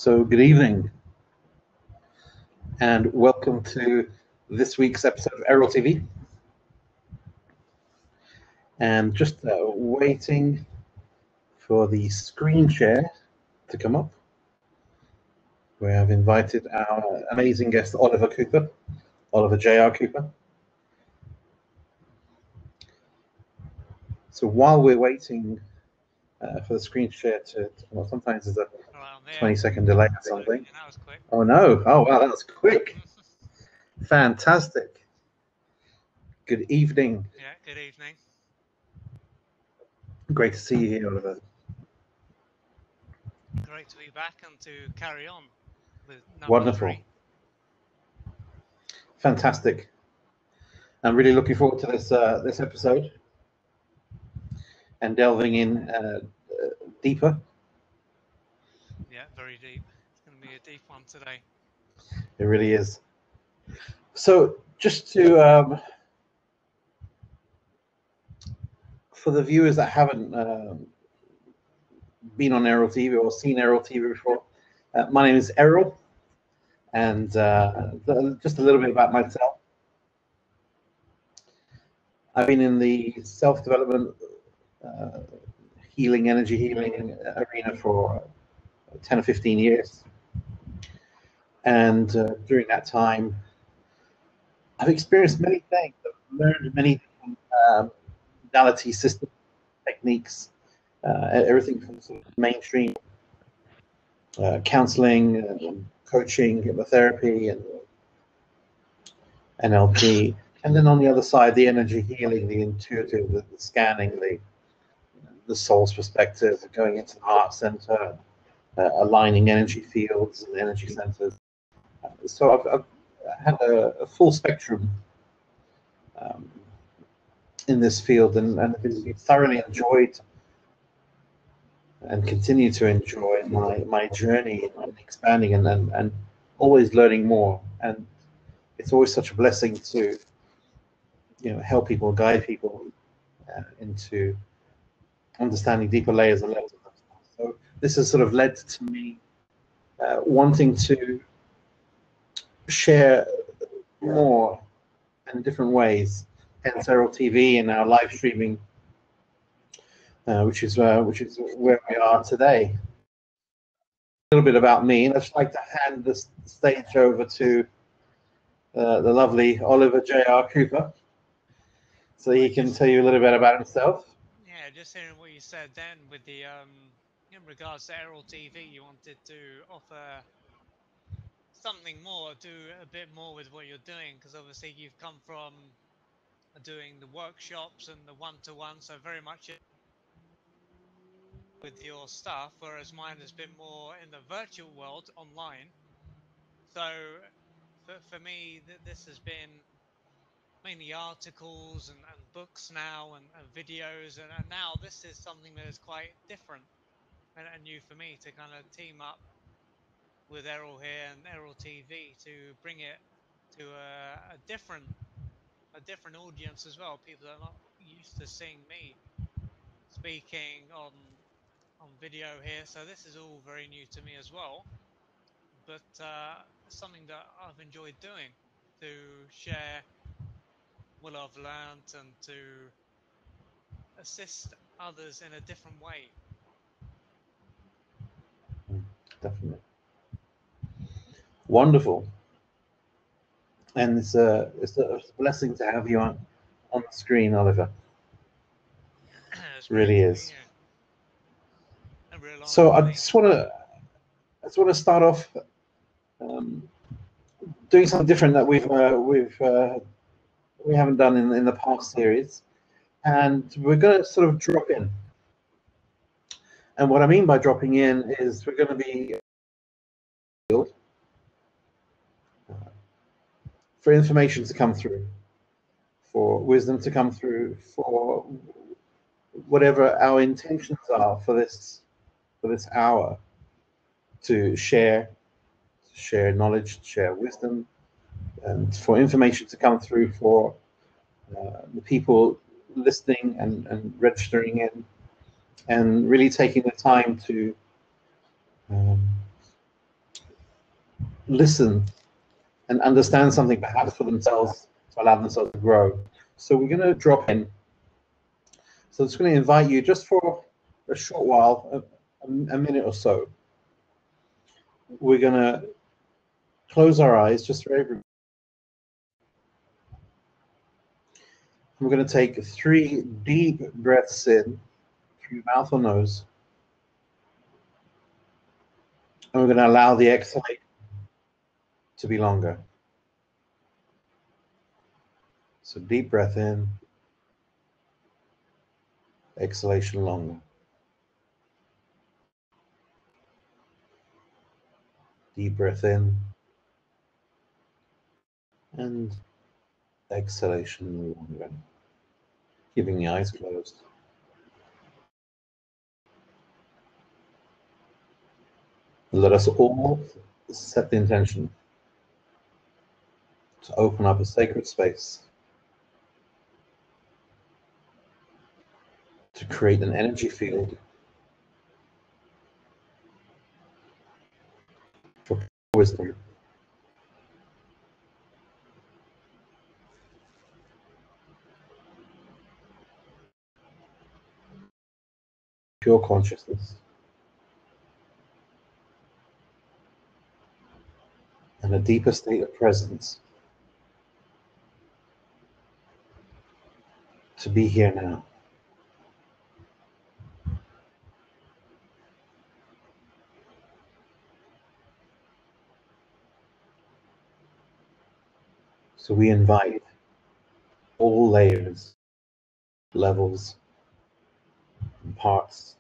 So good evening and welcome to this week's episode of Errol TV. And just waiting for the screen share to come up. We have invited our amazing guest, Oliver J.R. Cooper. So while we're waiting for the screen share to well, sometimes there's a 20-second delay or something. That was quick. Oh no! Oh wow, that was quick. Fantastic. Good evening. Yeah, good evening. Great to see you here, Oliver. Great to be back and to carry on with number Wonderful. 3. Fantastic. I'm really looking forward to this episode and delving in deeper. Yeah, very deep. It's going to be a deep one today. It really is. So just to for the viewers that haven't been on Errol TV or seen Errol TV before, my name is Errol, and just a little bit about myself. I've been in the self-development, energy healing arena for 10 or 15 years. And during that time, I've experienced many things. I've learned many different modality system techniques, everything from sort of mainstream counseling, coaching, hypnotherapy, and NLP. And then on the other side, the energy healing, the intuitive, the scanning, the soul's perspective, going into the heart center, aligning energy fields and energy centers. So I've had a full spectrum in this field, and thoroughly enjoyed and continue to enjoy my journey in expanding and always learning more. And it's always such a blessing to help people, guide people into understanding deeper layers and levels of themselves. So this has sort of led to me wanting to share more in different ways. Hence Errol TV and our live streaming, which is where we are today. A little bit about me, and I'd just like to hand the stage over to the lovely Oliver J.R. Cooper, so he can tell you a little bit about himself. Yeah, just hearing what you said then with the in regards to Errol TV, you wanted to offer something more, do a bit more with what you're doing, because obviously you've come from doing the workshops and the one-to-one, so very much with your stuff, whereas mine has been more in the virtual world, online. So for me, this has been mainly articles and books now and videos, and now this is something that is quite different and new for me to kind of team up with Errol here and Errol TV to bring it to a different audience as well, people that are not used to seeing me speaking on video here. So this is all very new to me as well, but something that I've enjoyed doing, to share what I've learned and to assist others in a different way. Definitely. Wonderful. And it's a blessing to have you on the screen, Oliver. It really is. So I just want to start off doing something different that we haven't done in the past series, and we're going to sort of drop in. And what I mean by dropping in is we're going to be for information to come through, for wisdom to come through, for whatever our intentions are for this hour, to share knowledge, share wisdom, and for information to come through for the people listening and registering in, and really taking the time to listen and understand something perhaps for themselves to allow themselves to grow. So we're going to drop in. So it's going to invite you just for a short while, a minute or so. We're going to close our eyes just for every. We're going to take 3 deep breaths in through your mouth or nose. And we're going to allow the exhale to be longer. So deep breath in, exhalation longer. Deep breath in and exhalation longer. Keeping the eyes closed. Let us all set the intention to open up a sacred space, to create an energy field for wisdom, pure consciousness, and a deeper state of presence to be here now. So we invite all layers, levels, and parts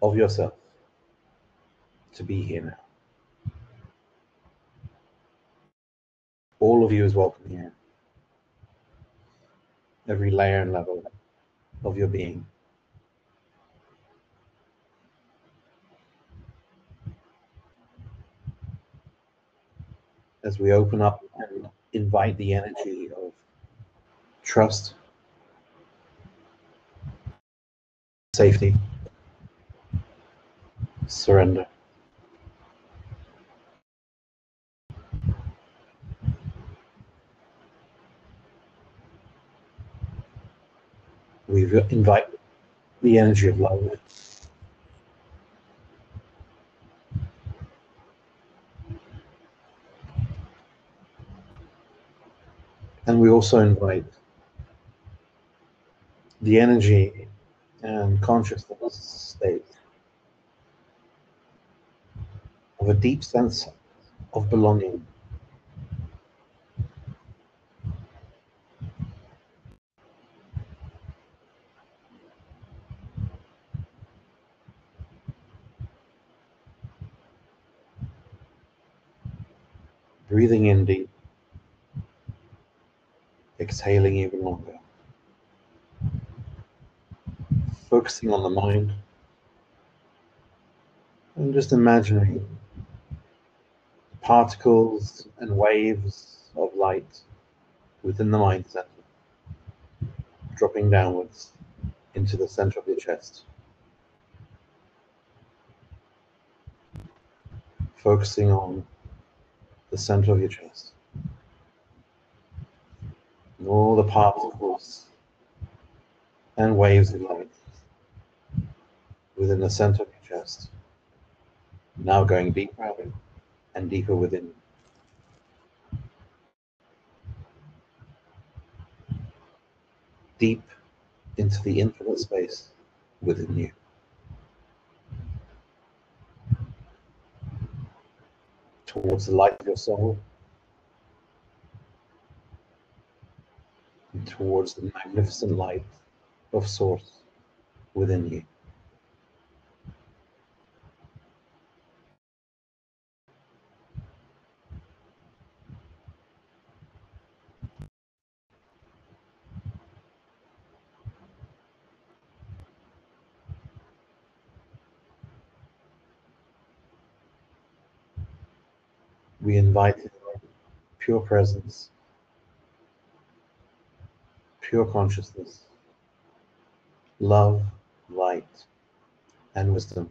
of yourself to be here now. All of you is welcome here. Every layer and level of your being. As we open up and invite the energy of trust, safety, surrender. We invite the energy of love. And we also invite the energy and consciousness state of a deep sense of belonging. Breathing in deep, exhaling even longer. Focusing on the mind and just imagining particles and waves of light within the mind center, dropping downwards into the center of your chest. Focusing on the center of your chest. And all the particles and waves of light within the center of your chest. Now going deeper and deeper within. Deep into the infinite space within you. Towards the light of your soul. And towards the magnificent light of Source within you. We invite pure presence, pure consciousness, love, light, and wisdom.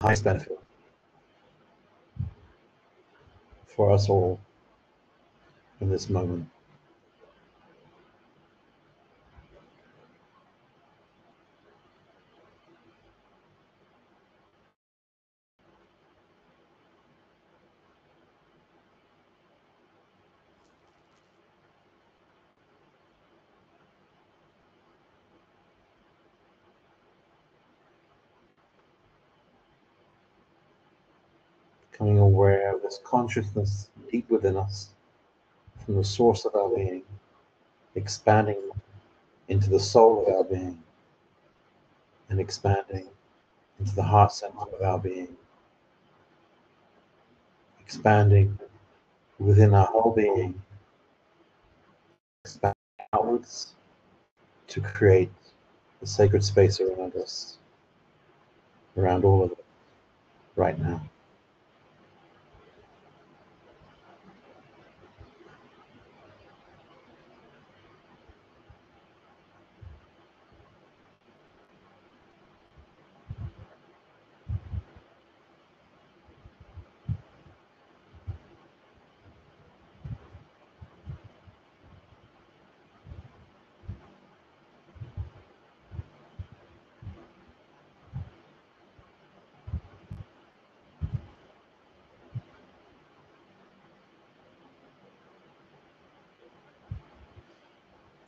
highest benefit for us all in this moment. Becoming aware of this consciousness deep within us, from the source of our being, expanding into the soul of our being, and expanding into the heart center of our being, expanding within our whole being, expanding outwards to create a sacred space around us, around all of it, right now.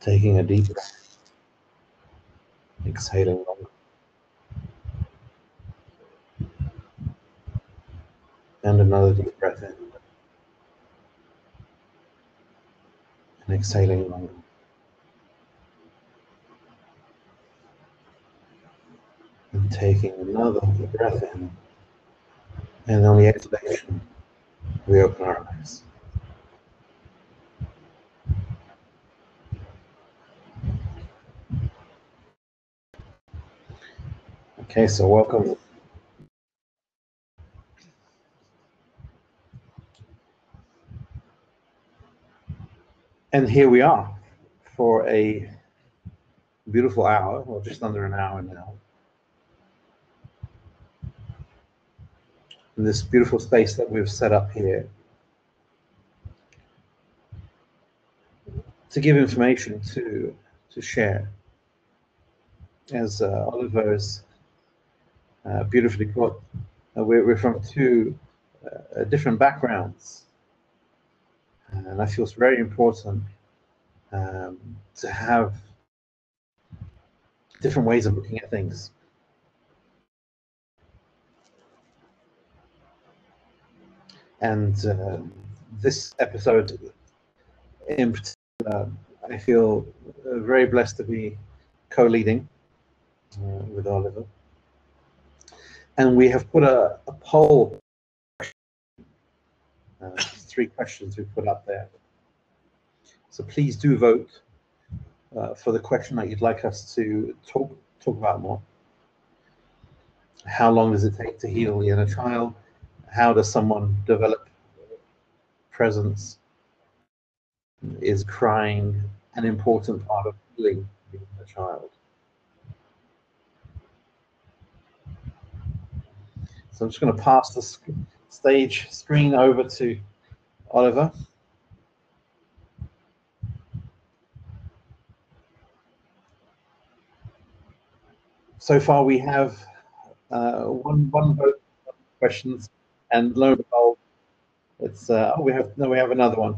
Taking a deep breath, exhaling long, and another deep breath in, and exhaling long, and taking another deep breath in, and on the exhalation, we open our eyes. Okay, so welcome. And here we are for a beautiful hour, or just under an hour now, in this beautiful space that we've set up here to give information to share. As Oliver's beautifully put, we're from two different backgrounds, and I feel it's very important to have different ways of looking at things. And this episode in particular, I feel very blessed to be co-leading with Oliver. And we have put a poll, 3 questions we put up there. So please do vote for the question that you'd like us to talk about more. How long does it take to heal the inner child? How does someone develop presence? Is crying an important part of healing the inner child? So I'm just going to pass the stage screen over to Oliver. So far we have one vote questions, and lo and behold, it's we have another one.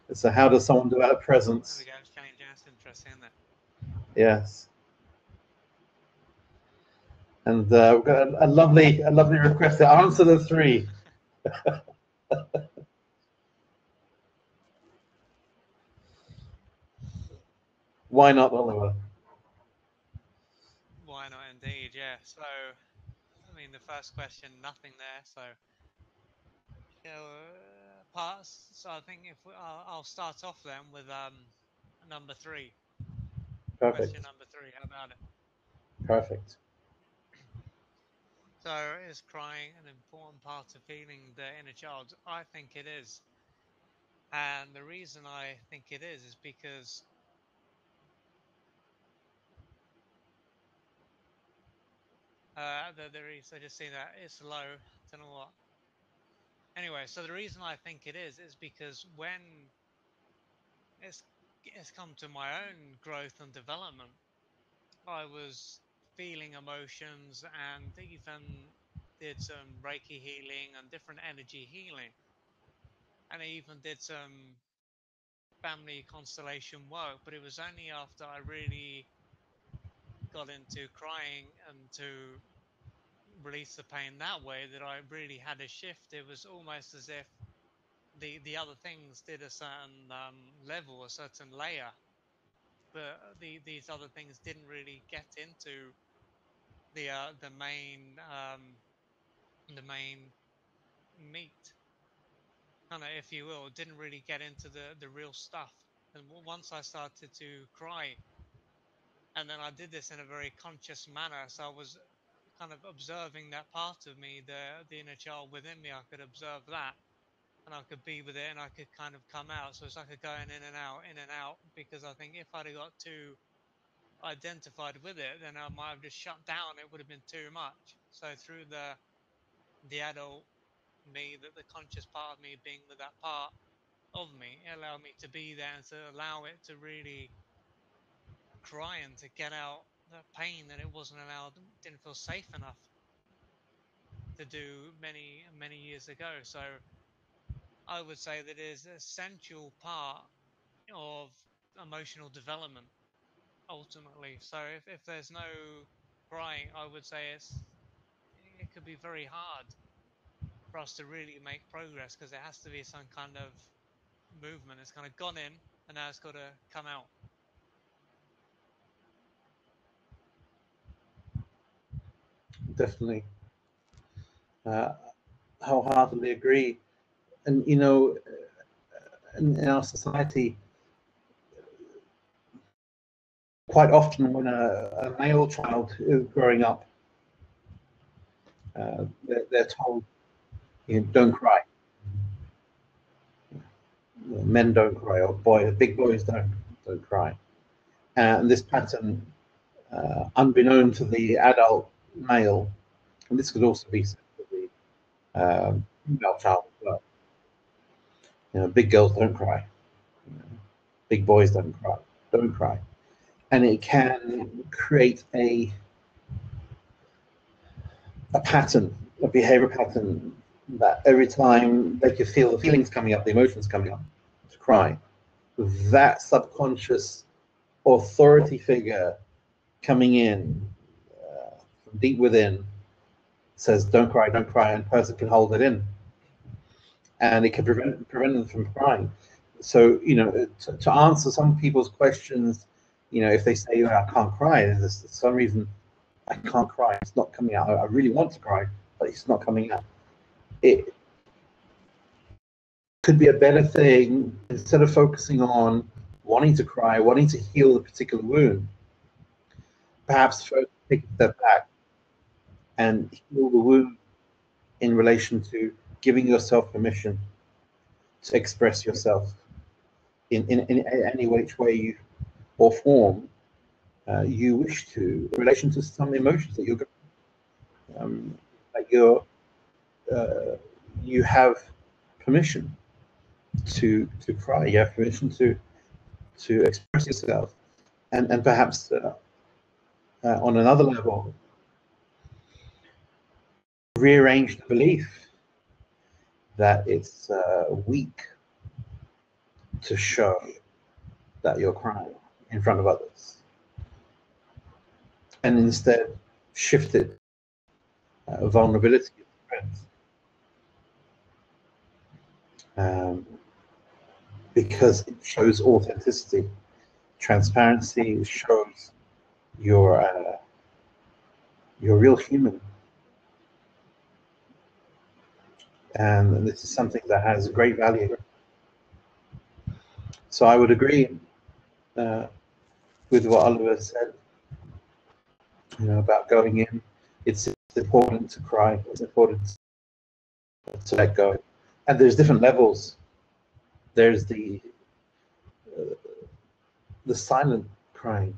It's how does someone develop presence? There we go. It's changing. That's interesting, isn't it? Yes. And we've got a lovely request to answer the 3. Why not, Oliver? Why not, indeed? Yeah. So, I mean, the first question, nothing there. So, parts. So I think if I'll start off then with number 3. Perfect. Question number 3. How about it? Perfect. So, is crying an important part of healing the inner child? I think it is. And the reason I think it is because I just see that it's low. Don't know what. Anyway, so the reason I think it is because when it's it's come to my own growth and development, I was feeling emotions and even did some Reiki healing and different energy healing, and I even did some family constellation work. But it was only after I really got into crying and to release the pain that way that I really had a shift. It was almost as if the other things did a certain level, a certain layer, but these other things didn't really get into the the main meat, kind of, if you will. Didn't really get into the real stuff. And once I started to cry, and then I did this in a very conscious manner, so I was kind of observing that part of me, the inner child within me. I could observe that, and I could be with it, and I could kind of come out. So it's like a going in and out. Because I think if I'd have got too identified with it, then I might have just shut down. It would have been too much. So through the adult me, that the conscious part of me being with that part of me, it allowed me to be there and to allow it to really cry and to get out that pain that it wasn't allowed, didn't feel safe enough to do many years ago. So I would say that it is an essential part of emotional development ultimately. So if there's no crying, I would say it could be very hard for us to really make progress, because there has to be some kind of movement. It's kind of gone in and now it's got to come out. Definitely. Uh, Wholeheartedly agree. And you know, in our society, quite often when a male child is growing up, they're told, you know, don't cry. Men don't cry, or big boys don't cry. And this pattern, unbeknown to the adult male, and this could also be said for the female child as well. You know, big girls don't cry. You know, big boys don't cry, and it can create a pattern, a behavior pattern, that every time they can feel the feelings coming up, the emotions coming up, to cry. That subconscious authority figure coming in from deep within says, "Don't cry, don't cry," and the person can hold it in, and it can prevent them from crying. So, you know, to answer some people's questions, you know, if they say, "I can't cry," there's some reason I can't cry. It's not coming out. I really want to cry, but it's not coming out. It could be a better thing, instead of focusing on wanting to cry, wanting to heal a particular wound, perhaps first take a step back and heal the wound in relation to giving yourself permission to express yourself in any which way you or form you wish to, in relation to some emotions that you're that you have permission to cry. You have permission to express yourself, and perhaps on another level, rearrange the belief that it's weak to show that you're crying in front of others, and instead shift it vulnerability and strength, because it shows authenticity, transparency. It shows you're real human, and this is something that has great value. So I would agree with what Oliver said, you know, about going in. It's important to cry. It's important to let go. And there's different levels. There's the silent crying.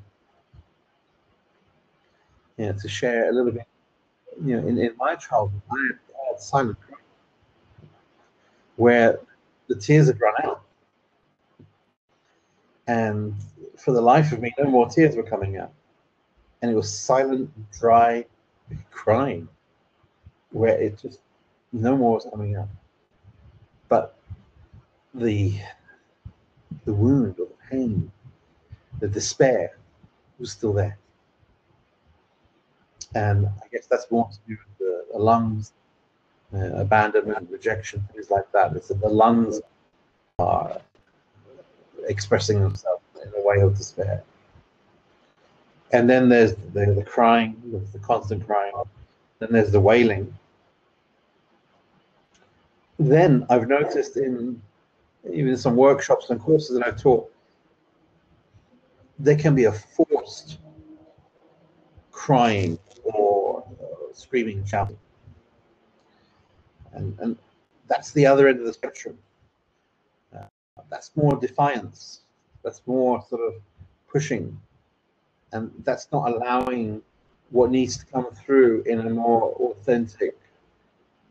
You know, to share a little bit in my childhood, I had silent crying where the tears had run out, and for the life of me, no more tears were coming out, and it was silent, dry crying where it just no more was coming out. But the wound or the pain, the despair was still there. And I guess that's more to do with the lungs, abandonment, rejection, things like that. It's that the lungs are expressing themselves in a way of despair. And then there's the crying, the constant crying. Then there's the wailing. Then I've noticed in even some workshops and courses that I've taught, there can be a forced crying or screaming, shouting. And that's the other end of the spectrum. That's more defiance. That's more sort of pushing. And that's not allowing what needs to come through in a more authentic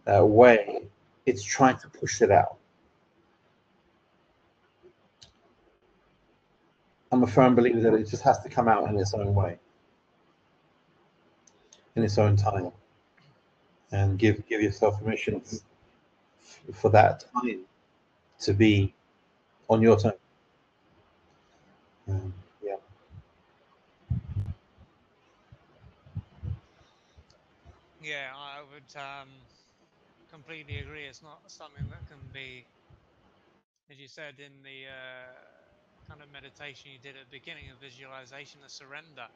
way. It's trying to push it out. I'm a firm believer that it just has to come out in its own way, in its own time, and give yourself permission for that time to be on your time. Yeah. Yeah, I would completely agree. It's not something that can be, as you said in the kind of meditation you did at the beginning of visualization, the surrender,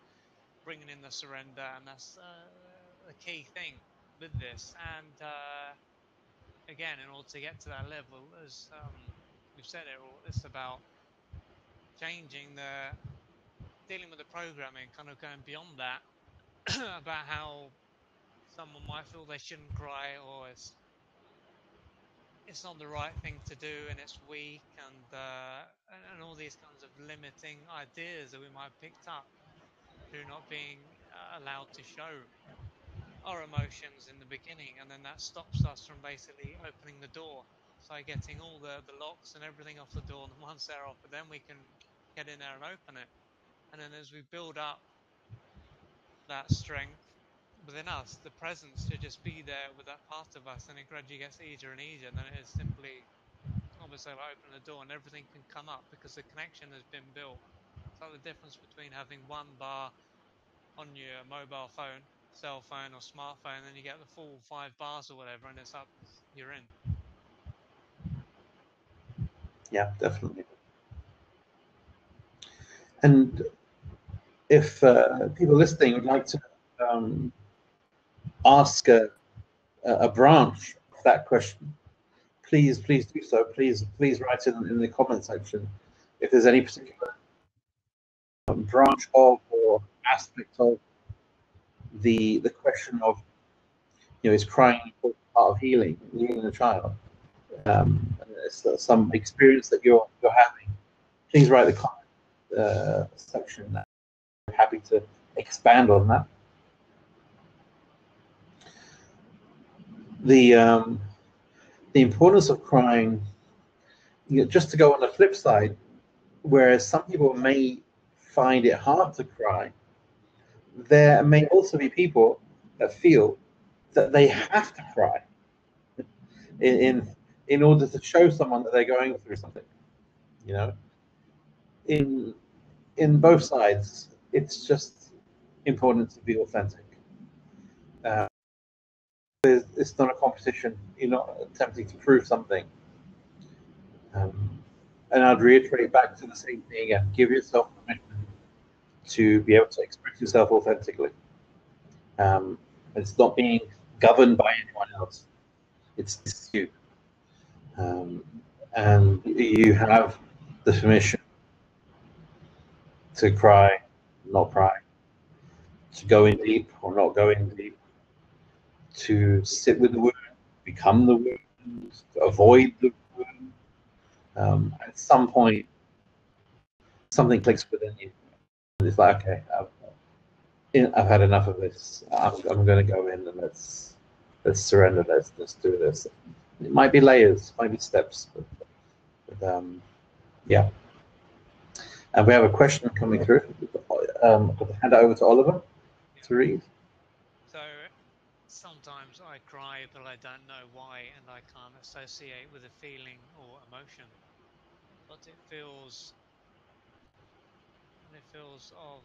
bringing in the surrender, and that's the key thing with this. And again, in order to get to that level, as we've said, Errol, it's about changing dealing with the programming, kind of going beyond that, about how someone might feel they shouldn't cry, or it's not the right thing to do, and it's weak, and all these kinds of limiting ideas that we might have picked up through not being allowed to show our emotions in the beginning, and then that stops us from basically opening the door. So getting all the locks and everything off the door, and once they're off, then we can get in there and open it. And then as we build up that strength within us, the presence to just be there with that part of us, and it gradually gets easier and easier. And then it is simply almost like opening the door, and everything can come up because the connection has been built. It's like the difference between having one bar on your mobile phone, cell phone, or smartphone, and then you get the full 5 bars or whatever, and it's up, you're in. Yeah, definitely. And if people listening would like to ask a branch of that question, please do so. Please write in the comment section if there's any particular branch of or aspect of the question of, is crying an important part of healing a child? Some experience that you're having. Please write the comment section. I'm happy to expand on that. The importance of crying, just to go on the flip side, whereas some people may find it hard to cry, there may also be people that feel that they have to cry in order to show someone that they're going through something. In both sides, it's just important to be authentic. It's not a competition. You're not attempting to prove something. And I'd reiterate back to the same thing again. Give yourself permission to be able to express yourself authentically. It's not being governed by anyone else. It's you. And you have the permission to cry, not cry, to go in deep or not go in deep, to sit with the wound, become the wound, avoid the wound. At some point, something clicks within you. It's like, okay, I've had enough of this. I'm going to go in and let's surrender. Let's do this. It might be layers, might be steps, but yeah. And we have a question coming through. I'll hand it over to Oliver to read. So sometimes I cry, but I don't know why, and I can't associate with a feeling or emotion. But it feels of,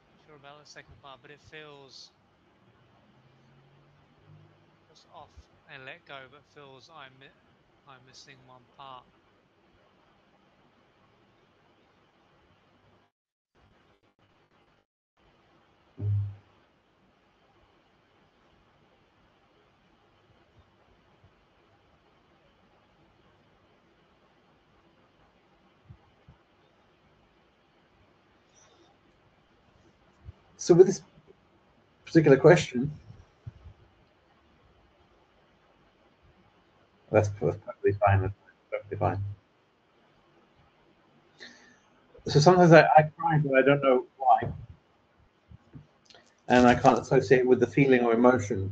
not sure about the second part, but it feels just off and let go, but feels I'm missing one part. So with this particular question, that's perfectly fine. That's perfectly fine. So sometimes I cry, but I don't know why, and I can't associate with the feeling or emotion.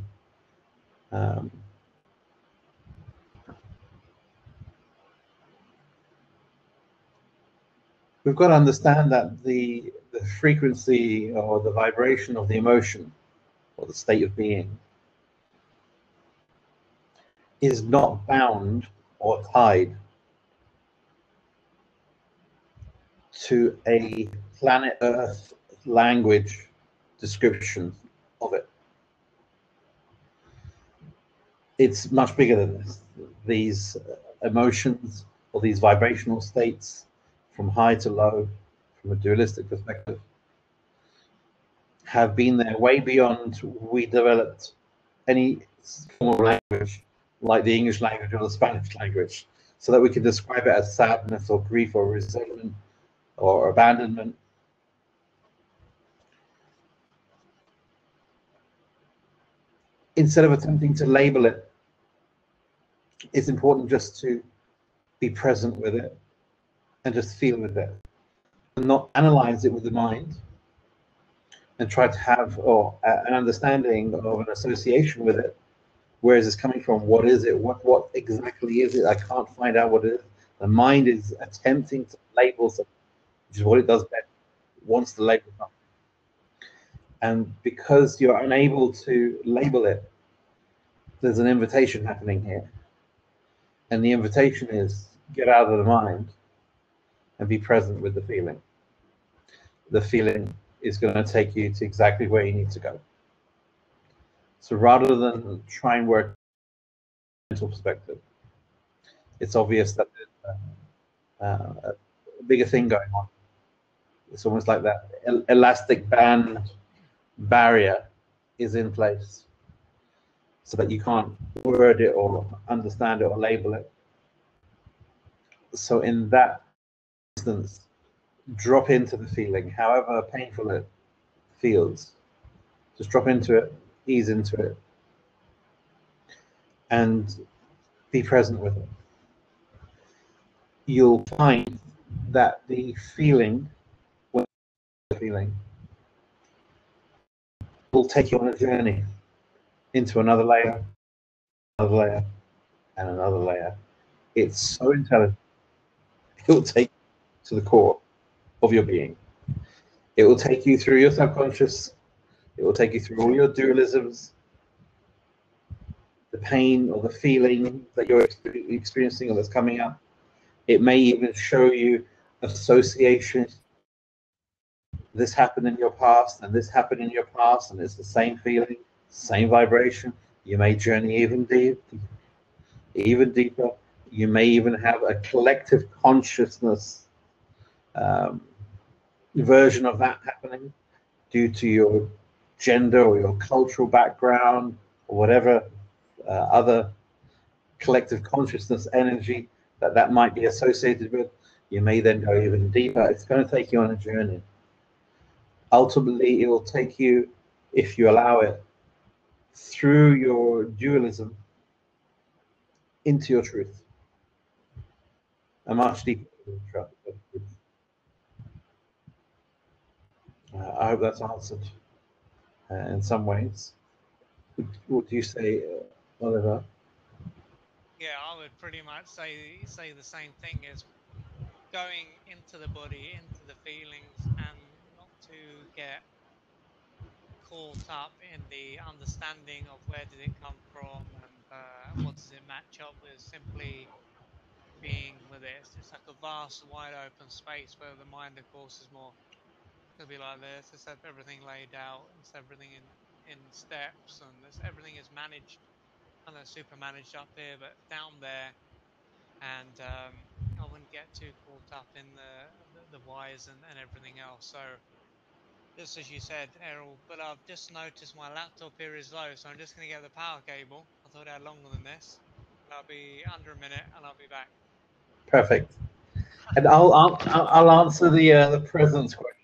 We've got to understand that the frequency or the vibration of the emotion or the state of being is not bound or tied to a planet Earth language description of it. It's much bigger than this. These emotions or these vibrational states, from high to low, from a dualistic perspective, have been there way beyond we developed any form of language like the English language or the Spanish language, so that we can describe it as sadness or grief or resentment or abandonment. Instead of attempting to label it, it's important just to be present with it and just feel with it, and not analyze it with the mind and try to have an understanding of an association with it. Where is this coming from? What is it? What exactly is it? I can't find out what it is. The mind is attempting to label something, which is what it does best. It wants to label something. And because you're unable to label it, there's an invitation happening here. And the invitation is get out of the mind and be present with the feeling. The feeling is going to take you to exactly where you need to go. So rather than try and work mental perspective, it's obvious that there's a bigger thing going on. It's almost like that elastic band barrier is in place so that you can't word it or understand it or label it. So in that instance, drop into the feeling, however painful it feels. Just drop into it, ease into it, and be present with it. You'll find that the feeling, will take you on a journey into another layer, and another layer. It's so intelligent. It will take you to the core of your being. It will take you through your subconscious. It will take you through all your dualisms, the pain or the feeling that you're experiencing or that's coming up. It may even show you associations. This happened in your past, and this happened in your past, and it's the same feeling, same vibration. You may journey even deeper. You may even have a collective consciousness version of that happening due to your gender or your cultural background or whatever other collective consciousness energy that might be associated with. You may then go even deeper. It's going to take you on a journey. Ultimately, it will take you, if you allow it, through your dualism into your truth. A much deeper truth. I hope that's answered in some ways. What do you say, Oliver? Yeah, I would pretty much say the same thing as going into the body, into the feelings, and not to get caught up in the understanding of where did it come from and what does it match up with. Simply being with it. It's like a vast, wide open space where the mind, of course, is more going to be like this. It's everything laid out. It's everything in steps, and everything is managed. I know super managed up here, but down there, and I wouldn't get too caught up in the whys and everything else. So just as you said, Errol, but I've just noticed my laptop here is low, so I'm just going to get the power cable. I thought I had longer than this. And I'll be under a minute, and I'll be back. Perfect. And I'll answer the presence question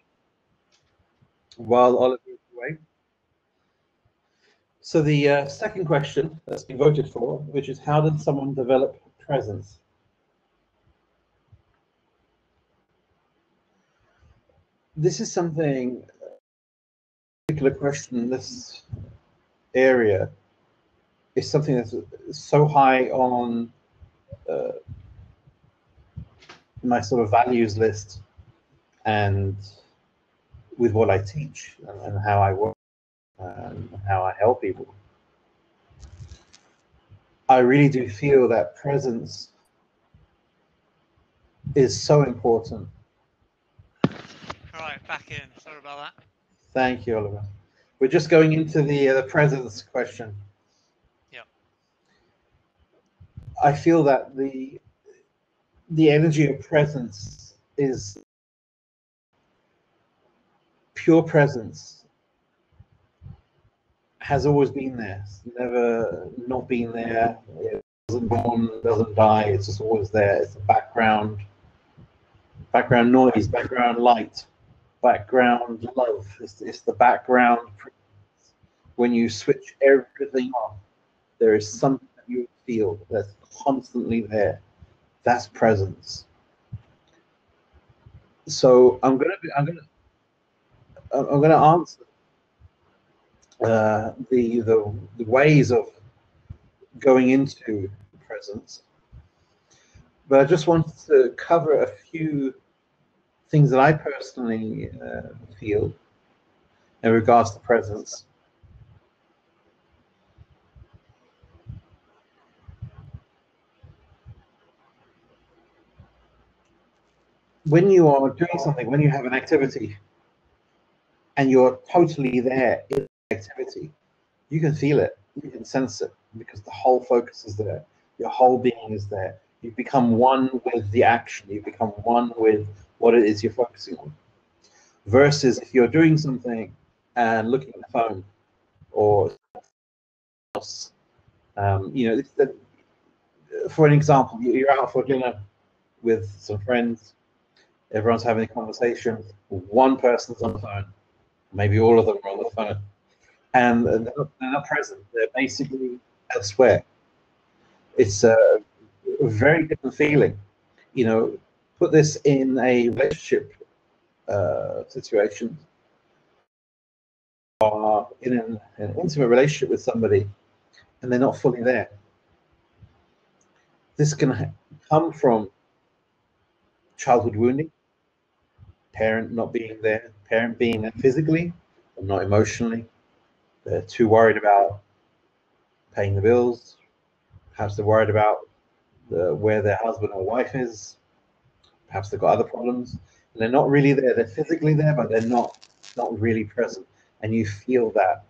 while Oliver is away. So the second question that's been voted for, which is how did someone develop presence? This is something, a particular question in this area is something that's so high on my sort of values list and with what I teach and how I work and how I help people. I really do feel that presence is so important. All right, back in. Sorry about that. Thank you, Oliver. We're just going into the presence question. Yeah. I feel that the energy of presence is pure presence has always been there. It's never not been there. It doesn't born, doesn't die. It's just always there. It's a background noise, background light, background love. It's the background. When you switch everything off, there is something that you feel that's constantly there. That's presence. So I'm gonna answer the ways of going into presence, but I just wanted to cover a few things that I personally feel in regards to presence. When you are doing something, when you have an activity, and you're totally there in the activity, you can feel it, you can sense it, because the whole focus is there, your whole being is there. You become one with the action, you become one with what it is you're focusing on. Versus if you're doing something and looking at the phone or else, for an example, you're out for dinner with some friends, everyone's having a conversation, one person's on the phone, maybe all of them are on the phone, and they're not present. They're basically elsewhere. It's a very different feeling. Put this in a relationship situation, or in an intimate relationship with somebody, and they're not fully there. This can come from childhood wounding, parent not being there, parent being there physically, but not emotionally. They're too worried about paying the bills. Perhaps they're worried about where their husband or wife is. Perhaps they've got other problems, and they're not really there. They're physically there, but they're not really present. And you feel that,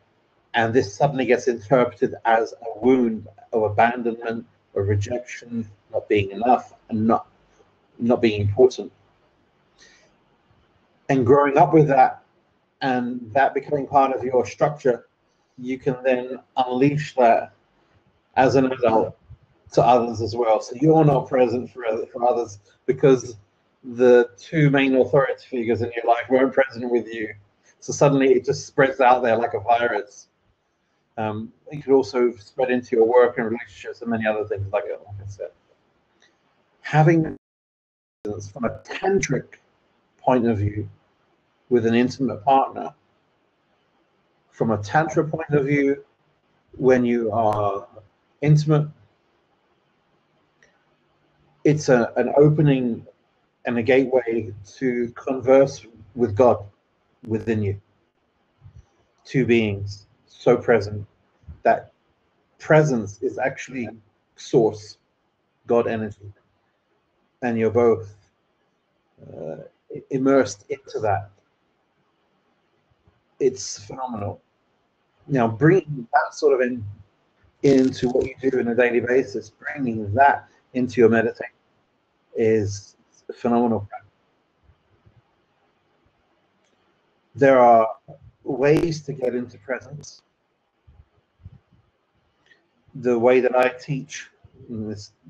and this suddenly gets interpreted as a wound of abandonment or rejection, not being enough, and not being important. And growing up with that, and that becoming part of your structure, you can then unleash that as an adult to others as well. So you're not present for others because the two main authority figures in your life weren't present with you. So suddenly it just spreads out there like a virus. It could also spread into your work and relationships and many other things, like I said. Having from a tantric point of view, with an intimate partner, from a tantra point of view, when you are intimate, it's an opening and a gateway to converse with God within you. Two beings so present. That presence is actually source, God energy, and you're both uh, immersed into that. It's phenomenal. Now, bringing that sort of into what you do on a daily basis, bringing that into your meditation is phenomenal. There are ways to get into presence. The way that I teach,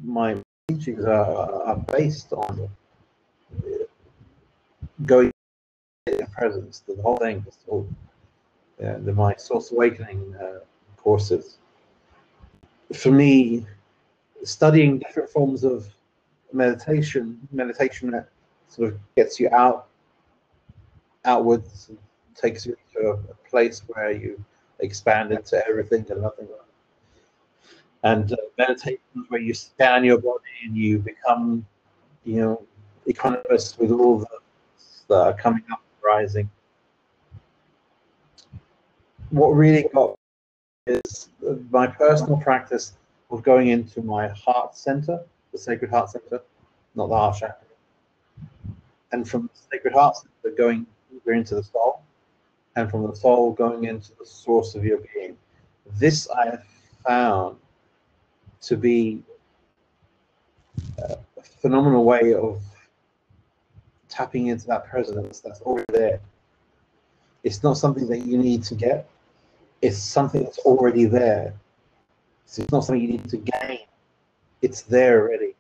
my teachings are based on going in presence. The whole thing is all my Source Awakening courses. For me, studying different forms of meditation that sort of gets you outwards, and takes you to a place where you expand into everything and nothing. And meditations where you scan your body and you become, equanimous with all the that are coming up and rising. What really got is my personal practice of going into my heart center, the sacred heart center, not the heart chakra. And from the sacred heart center going deeper into the soul, and from the soul going into the source of your being. This I have found to be a phenomenal way of tapping into that presence that's already there. It's not something that you need to get, it's something that's already there. So it's not something you need to gain, it's there already.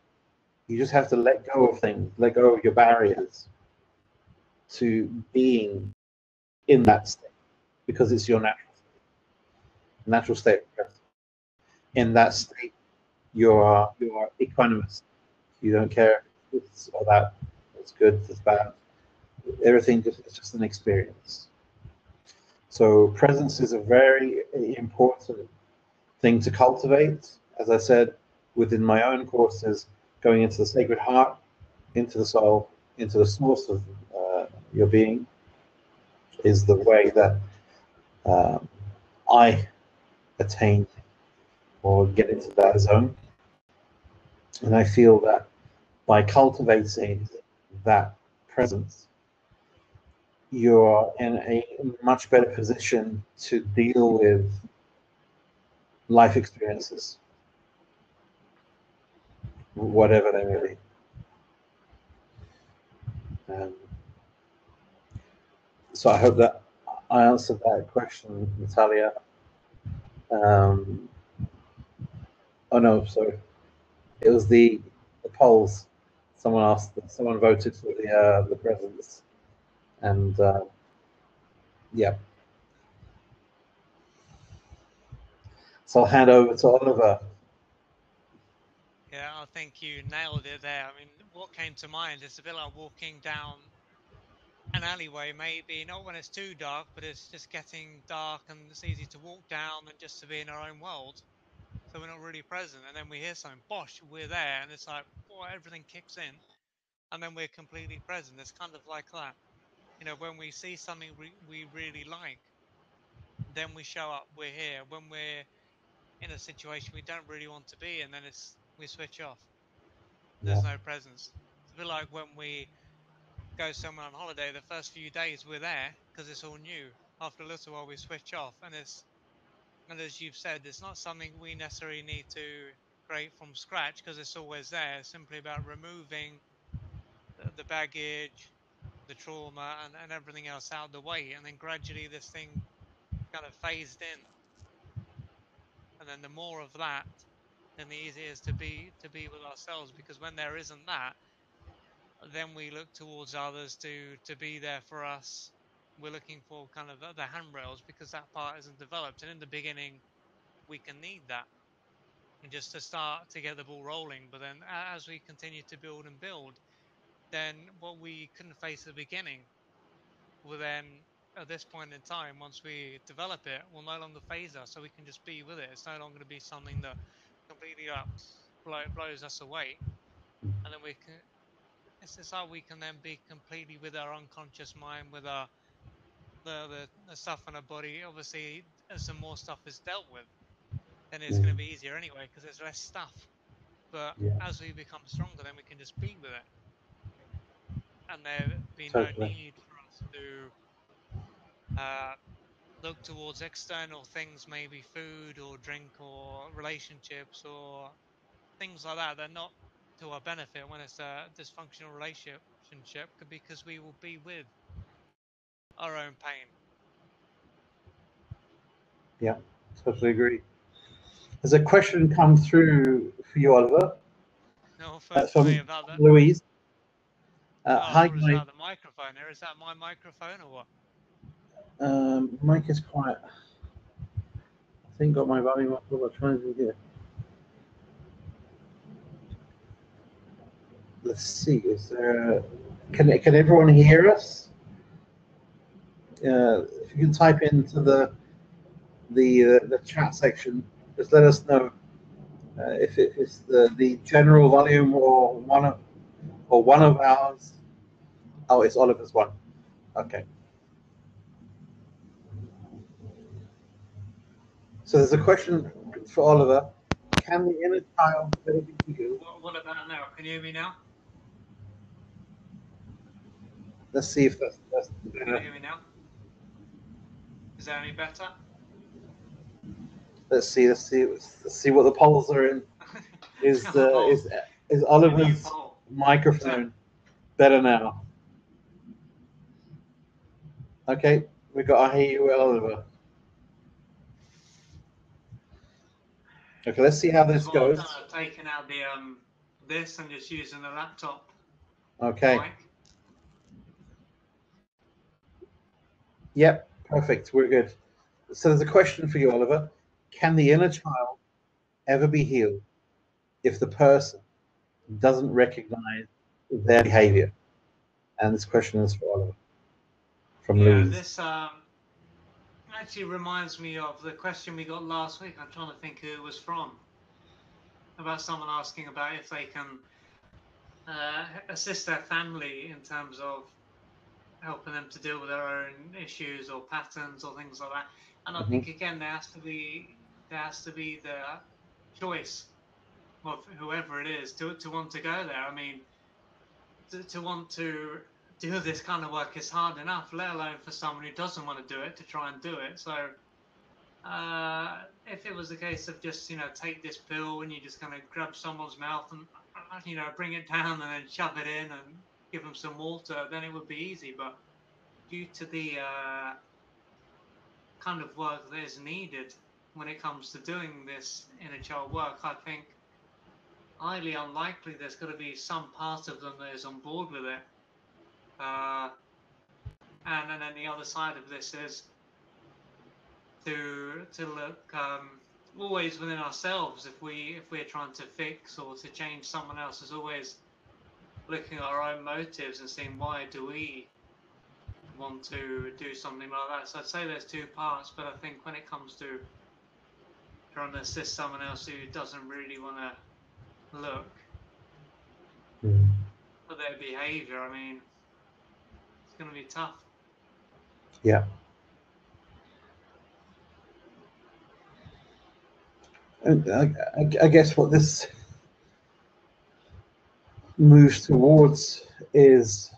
You just have to let go of things, let go of your barriers to being in that state, because it's your natural state of presence. In that state, you are equanimous. You don't care if it's or that, it's good, it's bad. Everything is just an experience. So presence is a very important thing to cultivate. As I said, within my own courses, going into the sacred heart, into the soul, into the source of your being, is the way that I attain or get into that zone. And I feel that by cultivating that presence, you're in a much better position to deal with life experiences, whatever they may be. So I hope that I answered that question, Natalia. Oh no, sorry. It was the polls. Someone voted for the presence, and yeah. So I'll hand over to Oliver. Yeah, I think you nailed it there. I mean, what came to mind is a bit like walking down an alleyway, maybe not when it's too dark, but it's just getting dark and it's easy to walk down and just to be in our own world. So we're not really present. And then we hear something, bosh, we're there. And it's like, boy, everything kicks in. And then we're completely present. It's kind of like that. You know, when we see something we really like, then we show up, we're here. When we're in a situation we don't really want to be, and then we switch off. Yeah. There's no presence. It's a bit like when we go somewhere on holiday, the first few days we're there because it's all new. After a little while, we switch off, and as you've said, it's not something we necessarily need to create from scratch because it's always there. It's simply about removing the baggage, the trauma, and everything else out of the way, and then gradually this thing kind of phased in, and then the more of that, then the easier it is to be with ourselves, because when there isn't that, then we look towards others to be there for us. We're looking for kind of the handrails because that part isn't developed, and in the beginning we can need that and just to start to get the ball rolling. But then as we continue to build and build, then what we couldn't face at the beginning, will then, at this point in time, once we develop it, will no longer phase us, so we can just be with it. It's no longer to be something that completely blows us away, and then we can. It's how we can then be completely with our unconscious mind, with our the stuff in our body. Obviously, as some more stuff is dealt with, then it's going to be easier anyway because there's less stuff. But Yeah, as we become stronger, then we can just be with it, and there be no totally. need for us to look towards external things, maybe food or drink or relationships or things like that. They're not to our benefit when it's a dysfunctional relationship because we will be with our own pain. Yeah, totally agree. There's a question come through for you, Oliver, No, for me from about that. Louise. Oh, I Hi, thought it was guys. about the microphone. Is that my microphone or what? Mic is quiet. I think got my volume up. What am I trying to do here? Let's see. Is there? Can everyone hear us? If you can type into the chat section, just let us know if it's the general volume or one of ours. Oh, it's Oliver's one. Okay. So there's a question for Oliver. Can the inner child ever be healed? What about now? Can you hear me now? Let's see if that's Can you hear me now? Is that any better? let's see what the polls are in. Is Oliver's microphone better now? Okay, we got to hear you, Oliver. Okay, let's see how this goes. I've taken out the this and just using the laptop. Okay. Mic. Yep, perfect. We're good. So there's a question for you, Oliver. Can the inner child ever be healed if the person doesn't recognize their behavior? And this question is for Oliver from Louise. This actually reminds me of the question we got last week. I'm trying to think who it was from. About someone asking about if they can assist their family in terms of helping them to deal with their own issues or patterns or things like that. And I think again there has to be the choice of whoever it is to want to go there. I mean, to want to do this kind of work is hard enough, let alone for someone who doesn't want to do it to try and do it. So if it was a case of just take this pill and you just kind of grab someone's mouth and bring it down and then shove it in and give them some water, then it would be easy. But due to the kind of work that is needed when it comes to doing this inner child work, I think highly unlikely there's going to be some part of them that is on board with it. And then the other side of this is to look always within ourselves. If we're trying to fix or to change someone else, is always looking at our own motives and seeing why do we want to do something like that. So I'd say there's two parts, but I think when it comes to trying to assist someone else who doesn't really want to look for their behavior, I mean, it's going to be tough. Yeah. And I guess what this moves towards is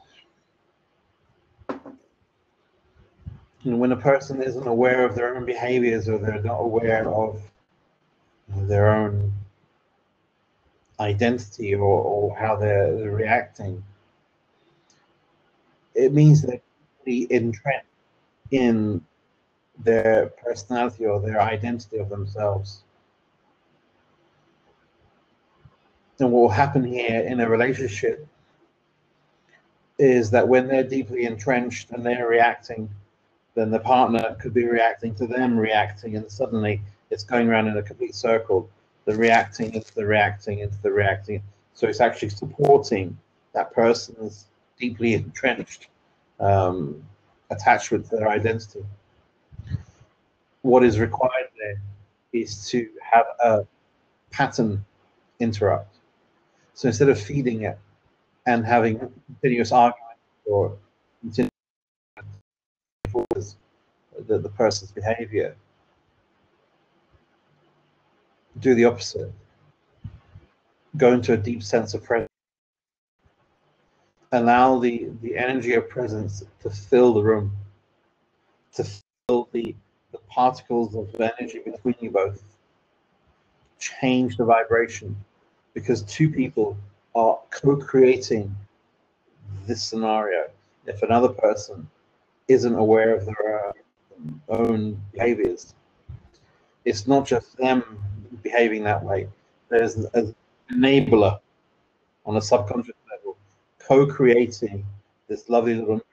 when a person isn't aware of their own behaviors or they're not aware of their own identity or how they're reacting, it means they're deeply entrenched in their personality or their identity of themselves. And what will happen here in a relationship is that when they're deeply entrenched and they're reacting, then the partner could be reacting to them reacting, and suddenly it's going around in a complete circle. The reacting into the reacting into the reacting. So it's actually supporting that person's deeply entrenched attachment to their identity. What is required there is to have a pattern interrupt. So instead of feeding it and having continuous argument or continuous the person's behavior, do the opposite. Go into a deep sense of presence. Allow the energy of presence to fill the room, to fill the particles of energy between you both. Change the vibration, because two people are co-creating this scenario. If another person isn't aware of their own behaviors, it's not just them behaving that way. There's an enabler on a subconscious level co-creating this lovely little movie.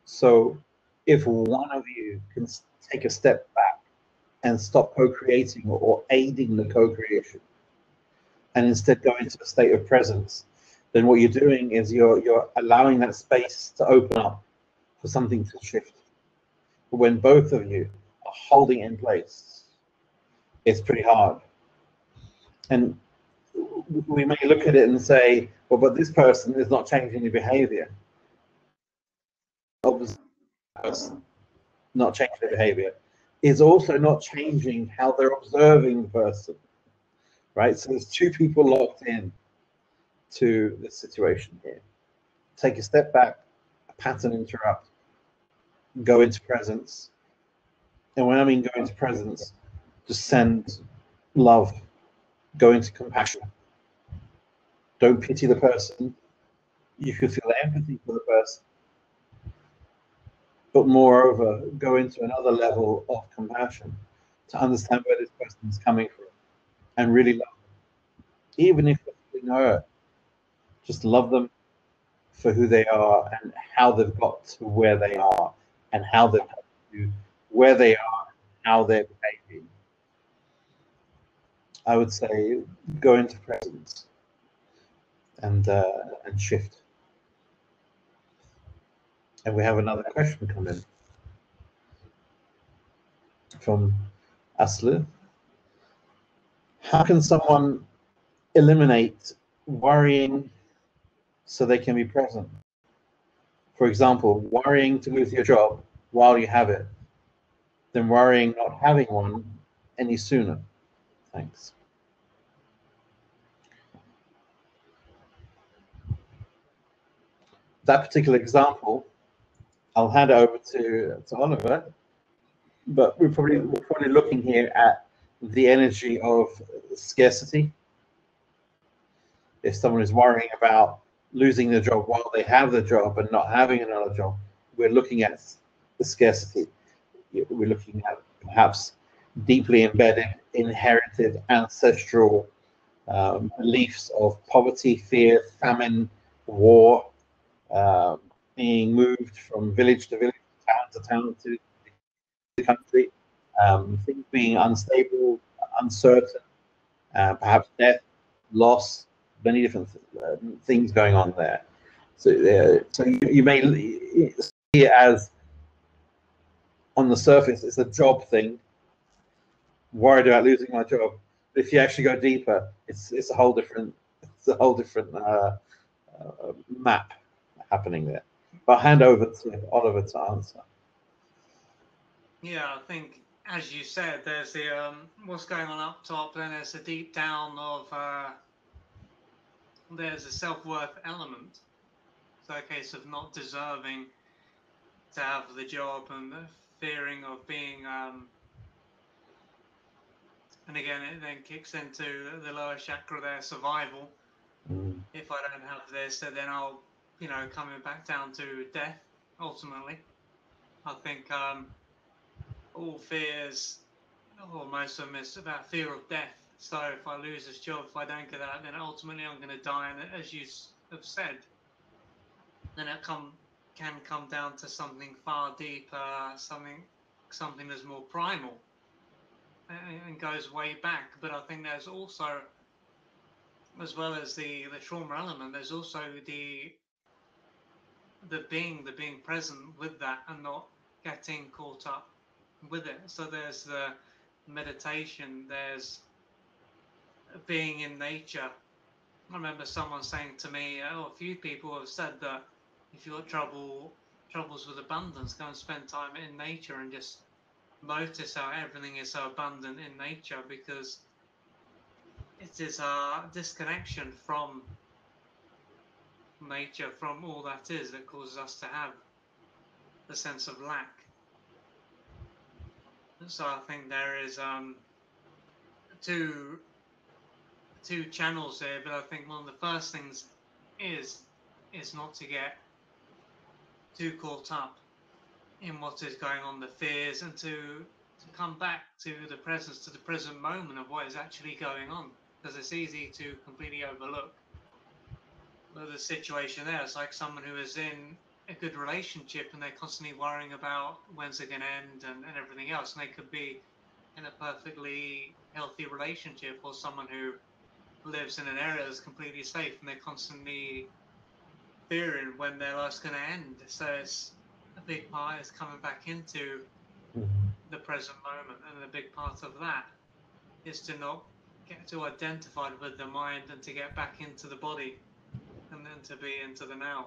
So if one of you can take a step back and stop co-creating or aiding the co-creation, and instead go into a state of presence, then what you're doing is you're allowing that space to open up for something to shift. But when both of you are holding it in place, it's pretty hard. And we may look at it and say, well, but this person is not changing the behavior. Obviously, not changing the behavior is also not changing how they're observing the person, right? So there's two people locked in to the situation here. Take a step back, a pattern interrupt, go into presence. And when I mean go into presence, just send love, go into compassion. Don't pity the person. You can feel empathy for the person. But moreover, go into another level of compassion to understand where this person is coming from and really love them. Even if they're feeling hurt, just love them for who they are and how they've got to where they are and how they've got to where they are, how they're behaving. I would say go into presence and shift. And we have another question come in from Aslu. How can someone eliminate worrying so they can be present? For example, worrying to lose your job while you have it, then worrying not having one any sooner. Thanks. That particular example, I'll hand it over to Oliver, but we're probably looking here at the energy of scarcity. If someone is worrying about losing their job while they have the job and not having another job, we're looking at the scarcity. We're looking at perhaps deeply embedded, inherited, ancestral beliefs of poverty, fear, famine, war, being moved from village to village, town to town to the country, things being unstable, uncertain, perhaps death, loss, many different things going on there. So you may see it as on the surface it's a job thing, worried about losing my job. But if you actually go deeper, it's a whole different map happening there. But I'll hand over to Oliver to answer. Yeah, I think, as you said, there's the what's going on up top, then there's the deep down of there's a self-worth element. So a case of not deserving to have the job and the fearing of being and again it then kicks into the lower chakra there, survival. If I don't have this, then I'll, coming back down to death ultimately. I think all fears, or most of them, is about fear of death. So if I lose this job, if I don't get that, then ultimately I'm going to die. And as you have said, then it can come down to something far deeper, something that's more primal and goes way back. But I think there's also, as well as the trauma element, there's also the the being present with that and not getting caught up with it. So there's the meditation, there's being in nature. I remember someone saying to me, a few people have said that if you've got troubles with abundance, go and spend time in nature and just notice how everything is so abundant in nature, because it is our disconnection from nature, from all that is, that causes us to have the sense of lack. So I think there is two channels there, but I think one of the first things is not to get too caught up in what is going on, the fears, and to come back to the presence, to the present moment of what is actually going on, because it's easy to completely overlook the situation there. It's like someone who is in a good relationship and they're constantly worrying about when's it going to end and everything else, and they could be in a perfectly healthy relationship, or someone who lives in an area that's completely safe and they're constantly fearing when their life's going to end. So it's a big part is coming back into the present moment, and a big part of that is to not get too identified with the mind and to get back into the body and then to be into the now.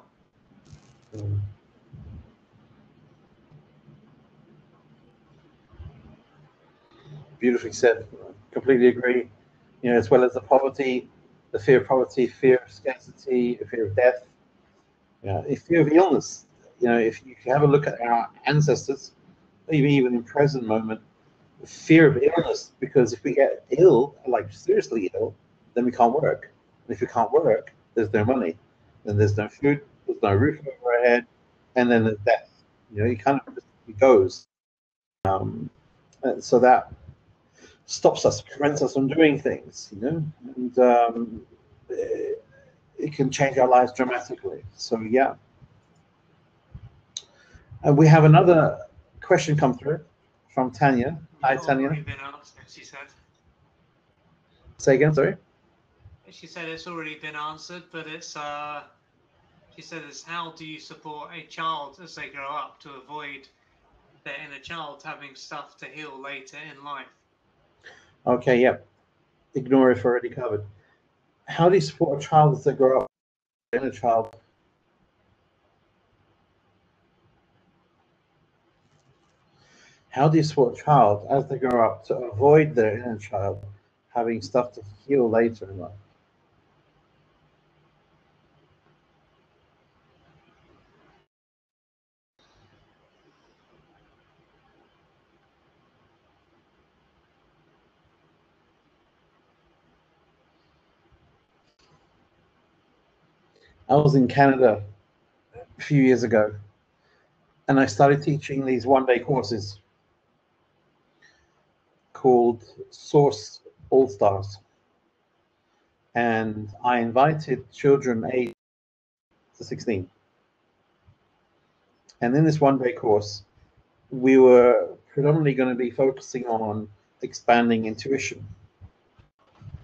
Beautifully said. Completely agree. You know, as well as the poverty, the fear of poverty, fear of scarcity, fear of death, fear of illness. You know, if you have a look at our ancestors, even in present moment, fear of illness, because if we get ill, like seriously ill, then we can't work. And if we can't work, there's no money, then there's no food, there's no roof over our head, and then there's death. You know, it goes. So that stops us, prevents us from doing things. You know, and it can change our lives dramatically. So yeah. And we have another question come through from Tanya. Hi, Tanya. Already been answered, she said. Say again, sorry. She said it's already been answered, but it's she said it's how do you support a child as they grow up to avoid their inner child having stuff to heal later in life. Okay, yeah. Ignore if already covered. How do you support a child as they grow up? Inner child. How do you support a child as they grow up to avoid their inner child having stuff to heal later in life? I was in Canada a few years ago, and I started teaching these one-day courses called Source All Stars. And I invited children aged 16. And in this one-day course, we were predominantly going to be focusing on expanding intuition,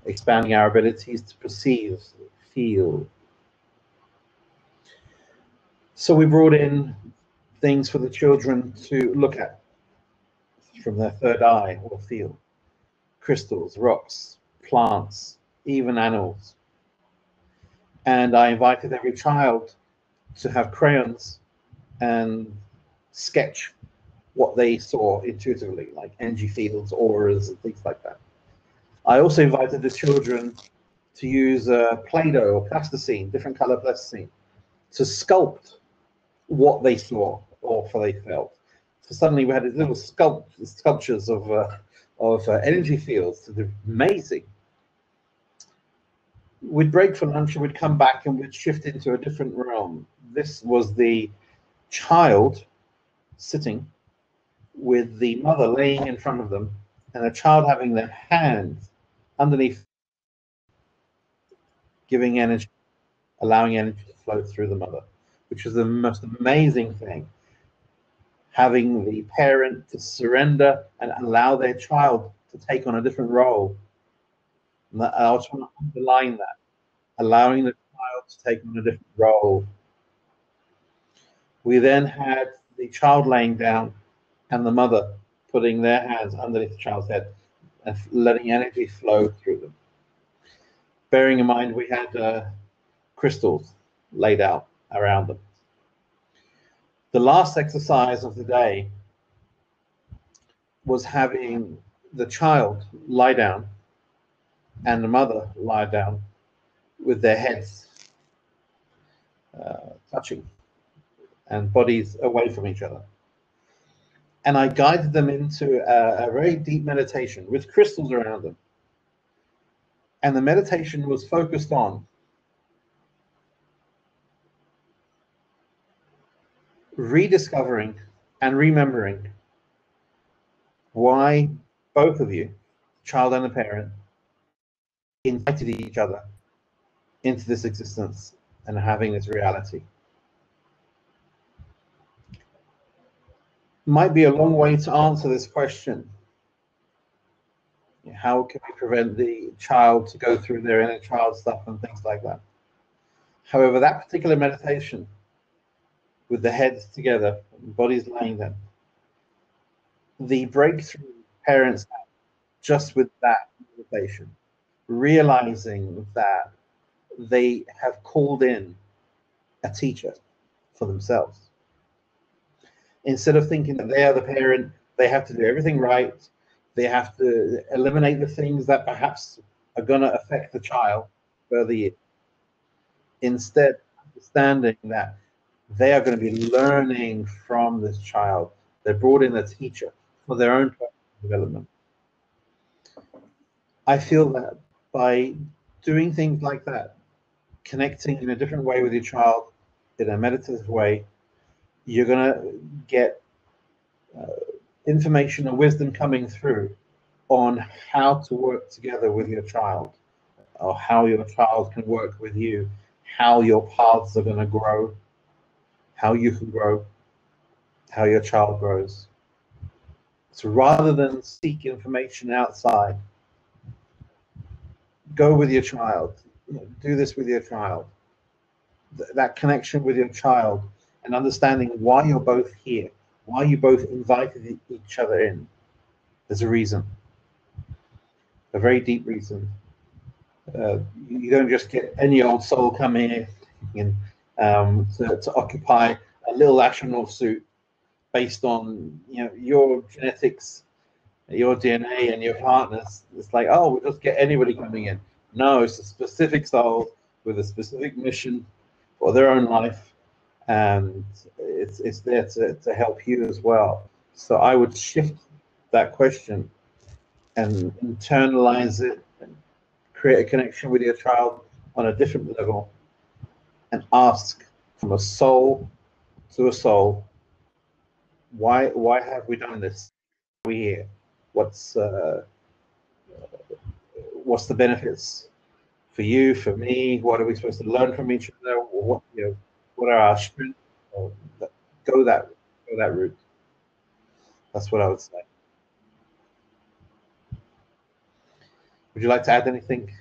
expanding our abilities to perceive, feel. So we brought in things for the children to look at from their third eye or feel. Crystals, rocks, plants, even animals. And I invited every child to have crayons and sketch what they saw intuitively, like energy fields, auras, and things like that. I also invited the children to use Play-Doh or plasticine, different color plasticine, to sculpt what they saw or they felt. So suddenly we had these little sculptures of energy fields. They're amazing. We'd break for lunch and we'd come back and we'd shift into a different realm. This was the child sitting with the mother laying in front of them and the child having their hands underneath, giving energy, allowing energy to flow through the mother, which is the most amazing thing. Having the parent to surrender and allow their child to take on a different role. And I just want to underline that, allowing the child to take on a different role. We then had the child laying down and the mother putting their hands underneath the child's head and letting energy flow through them. Bearing in mind, we had crystals laid out around them. The last exercise of the day was having the child lie down and the mother lie down with their heads touching and bodies away from each other. And I guided them into a very deep meditation with crystals around them. And the meditation was focused on rediscovering and remembering why both of you, child and the parent, invited each other into this existence and having this reality. Might be a long way to answer this question. How can we prevent the child to go through their inner child stuff and things like that? However, that particular meditation with the heads together, bodies laying there, the breakthrough parents have just with that meditation, realizing that they have called in a teacher for themselves. Instead of thinking that they are the parent, they have to do everything right, they have to eliminate the things that perhaps are going to affect the child further. Instead, understanding that they are going to be learning from this child. They brought in a teacher for their own personal development. I feel that by doing things like that, connecting in a different way with your child, in a meditative way, you're going to get information and wisdom coming through on how to work together with your child, or how your child can work with you, how your paths are going to grow, how you can grow, how your child grows. So rather than seek information outside, go with your child. Do this with your child. That connection with your child and understanding why you're both here, why you both invited each other in. There's a reason, a very deep reason. You don't just get any old soul coming in to occupy a little astronaut suit based on your genetics, your DNA, and your partners. It's like, oh, we'll just get anybody coming in. No, it's a specific soul with a specific mission for their own life, and it's there to help you as well. So I would shift that question and internalize it and create a connection with your child on a different level and ask from a soul to a soul, why have we done this? Why are we here? What's the benefits for you, for me? What are we supposed to learn from each other? What are our strengths? Go that route. That's what I would say. Would you like to add anything,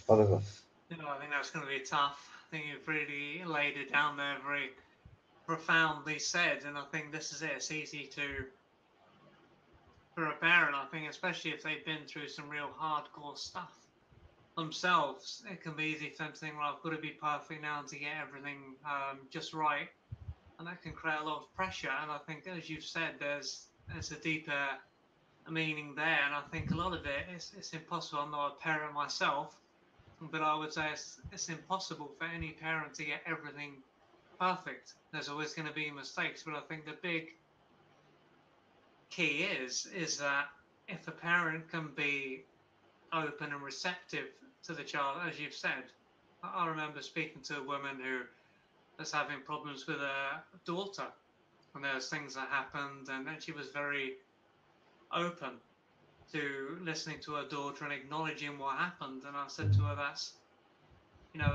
Oliver? I think that's going to be tough. I think you've really laid it down there very profoundly said, and I think this is it. It's easy for a parent, I think, especially if they've been through some real hardcore stuff themselves. It can be easy for them to think, well, I've got to be perfect now to get everything just right, and that can create a lot of pressure. And I think, as you've said, there's a deeper meaning there, and I think a lot of it is it's impossible. I'm not a parent myself, but I would say it's impossible for any parent to get everything perfect. There's always going to be mistakes, but I think the big key is that if a parent can be open and receptive to the child, as you've said. I remember speaking to a woman who was having problems with her daughter, and there was things that happened, and then she was very open to listening to her daughter and acknowledging what happened. And I said to her, that's one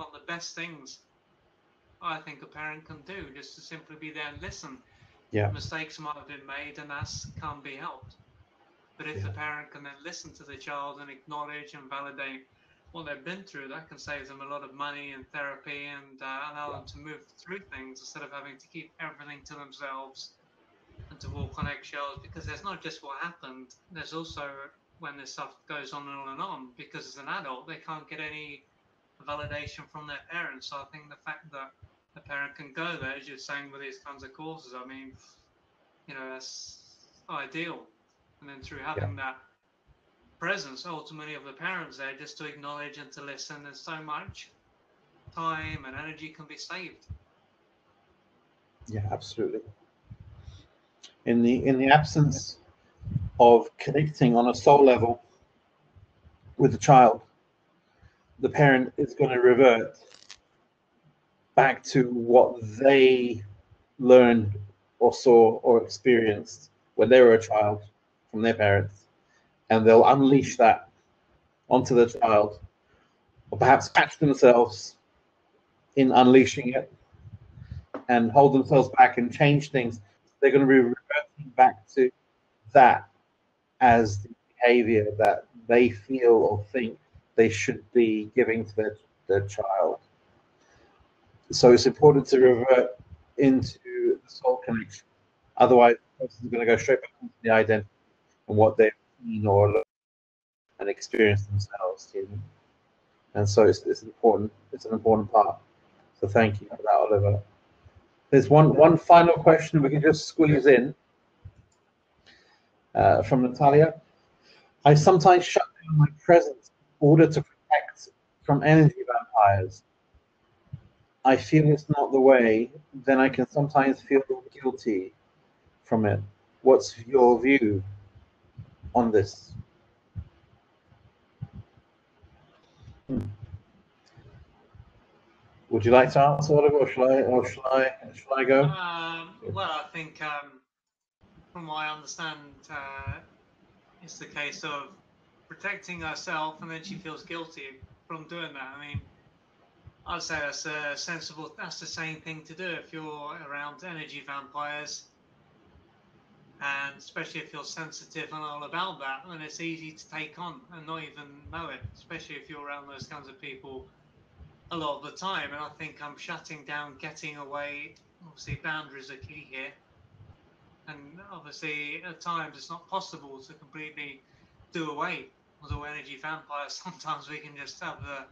of the best things I think a parent can do, just to simply be there and listen. Yeah. Mistakes might have been made, and that can be helped. But if the parent can then listen to the child and acknowledge and validate what they've been through, that can save them a lot of money and therapy and allow them to move through things instead of having to keep everything to themselves and to walk on eggshells. Because there's not just what happened, there's also when this stuff goes on and on and on, because as an adult, they can't get any validation from their parents. So I think the fact that a parent can go there, as you're saying, with these kinds of courses, I mean, you know, that's ideal. And then through Yeah, having that presence ultimately of the parents there just to acknowledge and to listen, there's so much time and energy can be saved. yeah, absolutely. In the absence of connecting on a soul level with the child, the parent is going to revert back to what they learned or saw or experienced when they were a child from their parents, and they'll unleash that onto the child, or perhaps catch themselves in unleashing it and hold themselves back and change things. They're going to be reverting back to that as the behavior that they feel or think they should be giving to their child. So it's important to revert into the soul connection. Otherwise, the person's going to go straight back into the identity and what they've seen or learned and experienced themselves. You know? And so it's important. It's an important part. So thank you for that, Oliver. There's one final question we can just squeeze in from Natalia. I sometimes shut down my presence in order to protect from energy vampires. I feel it's not the way, then I can sometimes feel guilty from it. What's your view on this? Would you like to answer, Oliver, or shall I go? Well, I think from what I understand, it's the case of protecting herself, and then she feels guilty from doing that. I mean, I'd say that's a sensible. That's the same thing to do if you're around energy vampires, and especially if you're sensitive and all about that, then it's easy to take on and not even know it. Especially if you're around those kinds of people a lot of the time. And I think I'm shutting down, getting away. Obviously, boundaries are key here. And obviously, at times, it's not possible to completely do away with all energy vampires. Sometimes we can just have the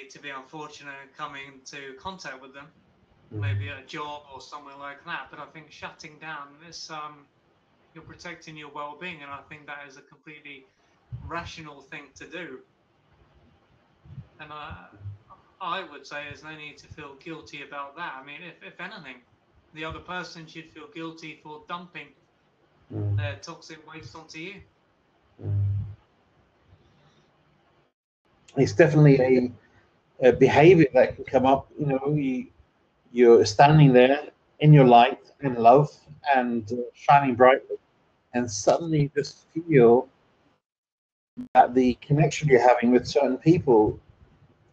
to be unfortunate and coming into contact with them, maybe at a job or somewhere like that. But I think shutting down is you're protecting your well-being, and I think that is a completely rational thing to do. And I would say there's no need to feel guilty about that. I mean, if anything, the other person should feel guilty for dumping their toxic waste onto you. It's definitely a behavior that can come up. You know, you're standing there in your light and love and shining brightly, and suddenly you just feel that the connection you're having with certain people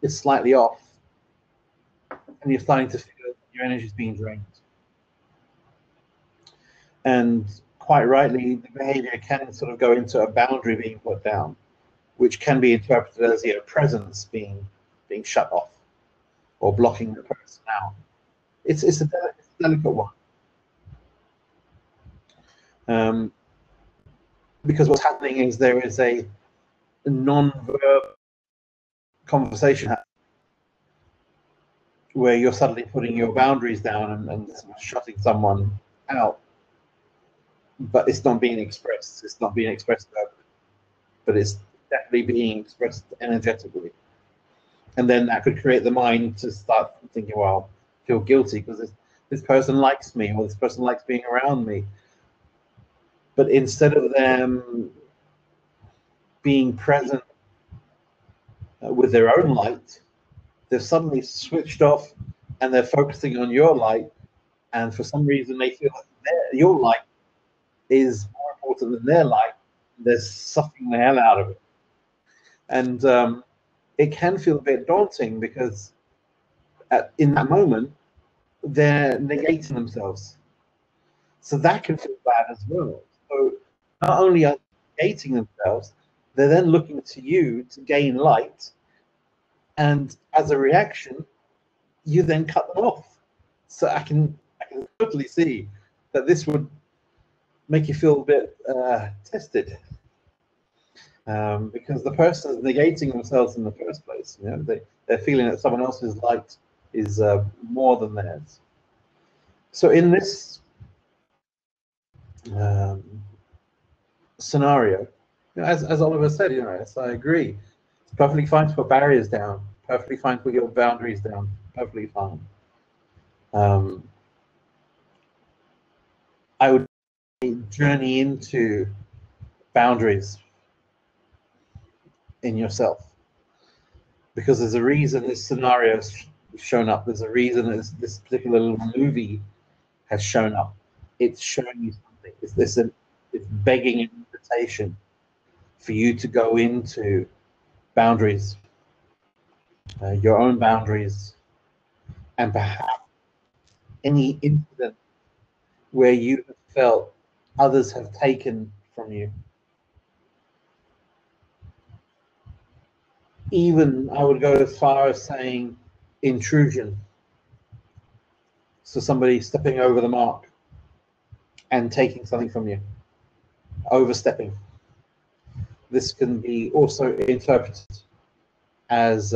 is slightly off, and you're starting to feel your energy is being drained. And quite rightly, the behavior can sort of go into a boundary being put down, which can be interpreted as your presence being shut off or blocking the person out. It's a delicate one. Because what's happening is there is a non-verbal conversation where you're suddenly putting your boundaries down and shutting someone out, but it's not being expressed. It's not being expressed verbally, but it's definitely being expressed energetically. And then that could create the mind to start thinking, well, feel guilty because this person likes me or this person likes being around me. But instead of them being present with their own light, they've suddenly switched off and they're focusing on your light. And for some reason, they feel like your light is more important than their light. They're sucking the hell out of it. And it can feel a bit daunting because in that moment, they're negating themselves. So that can feel bad as well. So not only are they negating themselves, they're then looking to you to gain light, and as a reaction, you then cut them off. So I can totally see that this would make you feel a bit tested, because the person is negating themselves in the first place. You know, they're feeling that someone else's light is more than theirs. So in this scenario, you know, as Oliver said, you know, as I agree, it's perfectly fine to put barriers down, perfectly fine to put your boundaries down, perfectly fine. I would journey into boundaries in yourself, because there's a reason this scenario has shown up. There's a reason this particular little movie has shown up. It's showing you something. It's begging an invitation for you to go into boundaries, your own boundaries, and perhaps any incident where you have felt others have taken from you. Even I would go as far as saying intrusion. So somebody stepping over the mark and taking something from you, overstepping. This can be also interpreted as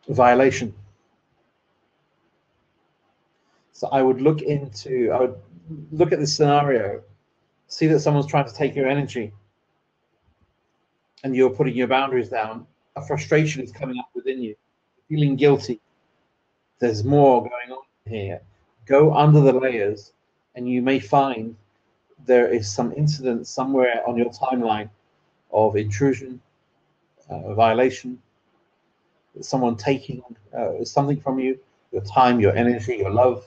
violation. So I would look at this scenario, see that someone's trying to take your energy, and you're putting your boundaries down. A frustration is coming up within you, feeling guilty. There's more going on here. Go under the layers, and you may find there is some incident somewhere on your timeline of intrusion, violation, someone taking something from you, your time, your energy, your love,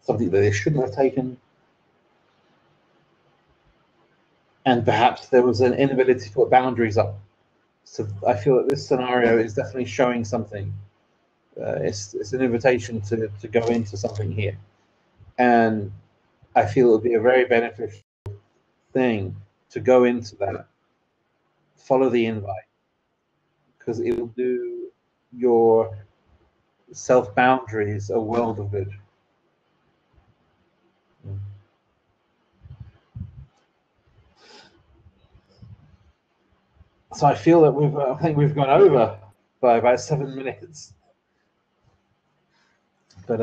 something that they shouldn't have taken. And perhaps there was an inability to put boundaries up. So I feel that this scenario is definitely showing something. It's an invitation to go into something here. And I feel it would be a very beneficial thing to go into that, follow the invite, because it will do your self-boundaries a world of good. So I feel that I think we've gone over by about 7 minutes. But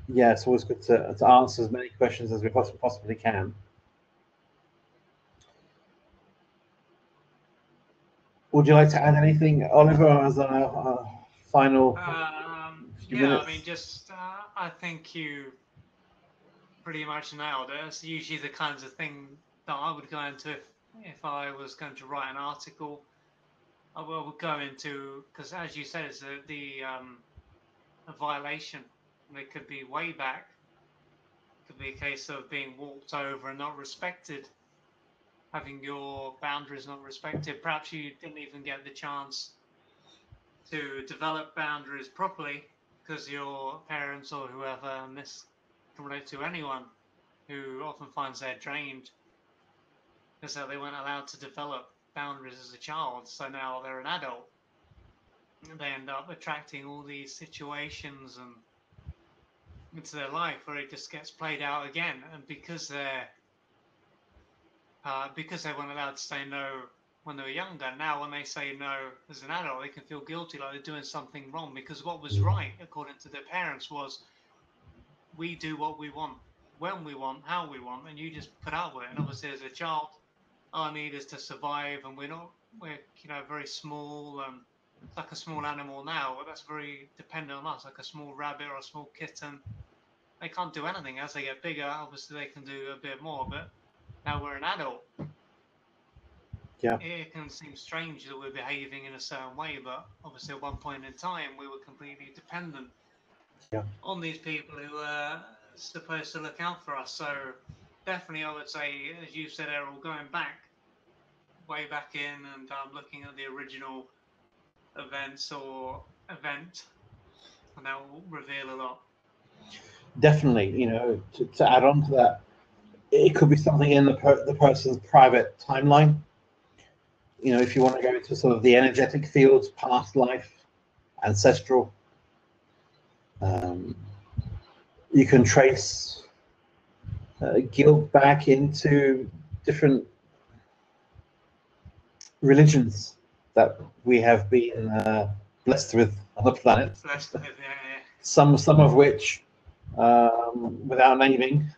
yeah, it's always good to answer as many questions as we possibly can. Would you like to add anything, Oliver, as a final few minutes? I mean, just I think you pretty much nailed it. It's usually the kinds of thing that I would go into if I was going to write an article. I would go into, because as you said, it's a violation. And it could be way back. It could be a case of being walked over and not respected, having your boundaries not respected. Perhaps you didn't even get the chance to develop boundaries properly because your parents or whoever, and this can relate to anyone who often finds they're drained, because they weren't allowed to develop boundaries as a child. So now they're an adult. And they end up attracting all these situations and into their life where it just gets played out again. And because they weren't allowed to say no when they were younger, now when they say no as an adult, they can feel guilty, like they're doing something wrong, because what was right, according to their parents, was we do what we want, when we want, how we want, and you just put up with it. And obviously, as a child, our need is to survive, and we're very small, and it's like a small animal now, but that's very dependent on us, like a small rabbit or a small kitten. They can't do anything. As they get bigger, obviously they can do a bit more, but now we're an adult. Yeah. It can seem strange that we're behaving in a certain way, but obviously at one point in time we were completely dependent on these people who were supposed to look out for us. So definitely I would say, as you said, Errol, going way back in and looking at the original event, and that will reveal a lot. Definitely, to add on to that, it could be something in the person's private timeline. You know, if you want to go into sort of the energetic fields, past life, ancestral, you can trace guilt back into different religions that we have been blessed with on the planet. Blessed with, yeah. Some of which, without naming,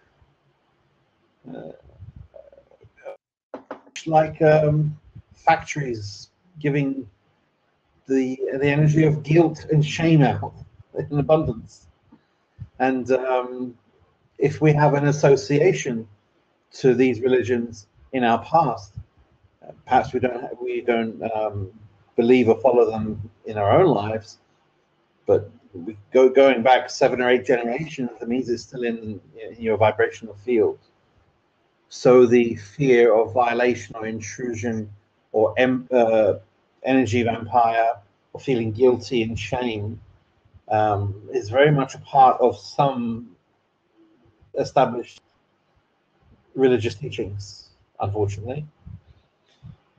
like factories giving the energy of guilt and shame out in abundance. And if we have an association to these religions in our past, perhaps we don't believe or follow them in our own lives, but we going back 7 or 8 generations, that means it's still in your vibrational field. So the fear of violation or intrusion or energy vampire or feeling guilty and shame is very much a part of some established religious teachings, unfortunately.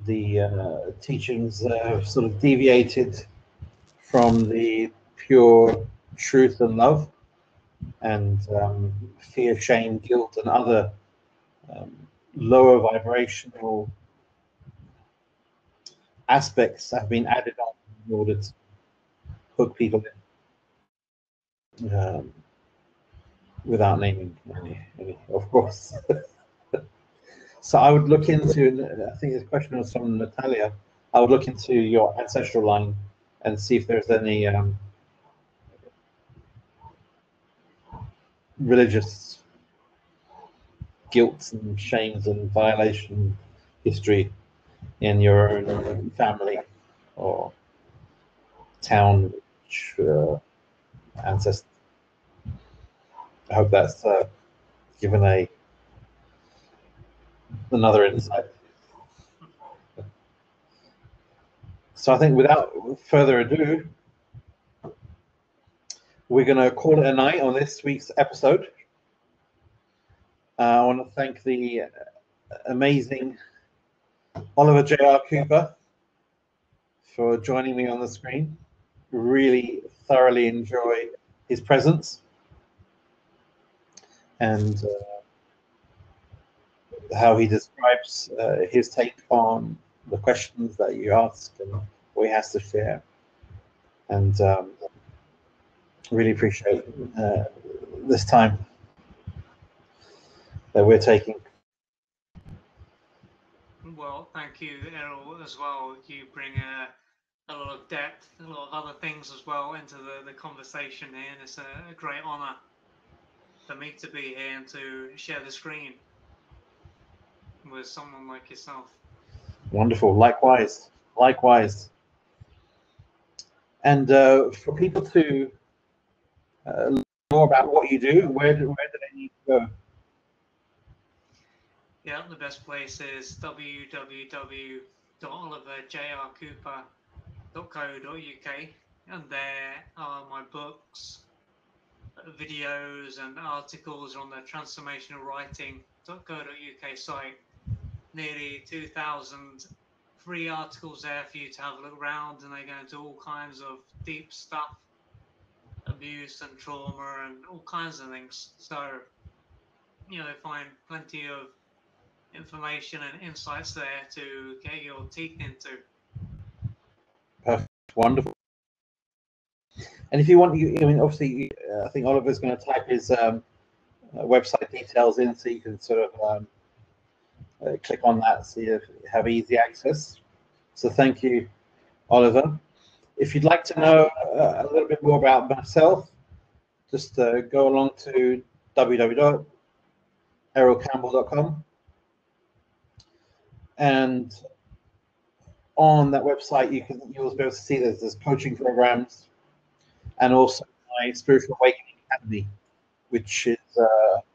The teachings have sort of deviated from the pure truth and love, and fear, shame, guilt, and other lower vibrational aspects have been added on in order to hook people in, without naming any, of course. So I would look into, I think this question was from Natalia, I would look into your ancestral line and see if there's any religious guilt and shames and violation history in your own family or town ancestors. I hope that's given another insight. So I think without further ado, we're going to call it a night on this week's episode. I want to thank the amazing Oliver J.R. Cooper for joining me on the screen. Really thoroughly enjoy his presence and how he describes his take on the questions that you ask and what he has to share. And really appreciate this time that we're taking. Well, thank you, Errol, as well. You bring a lot of depth, a lot of other things as well into the conversation here, and it's a great honor for me to be here and to share the screen with someone like yourself. Wonderful. Likewise. And for people to learn more about what you do, where do they need to go? Yeah, the best place is www.oliverjrcooper.co.uk, and there are my books, videos, and articles on the transformationalwriting.co.uk site. Nearly 2,000 free articles there for you to have a look around, and they go into all kinds of deep stuff, abuse and trauma and all kinds of things. So, find plenty of information and insights there to get your teeth into. Perfect. Wonderful. And if you want, obviously, I think Oliver's going to type his website details in, so you can sort of click on that so you have easy access. So thank you, Oliver. If you'd like to know a little bit more about myself, just go along to www.errolcampbell.com, and on that website you'll be able to see there's coaching programs and also my Spiritual Awakening Academy, which is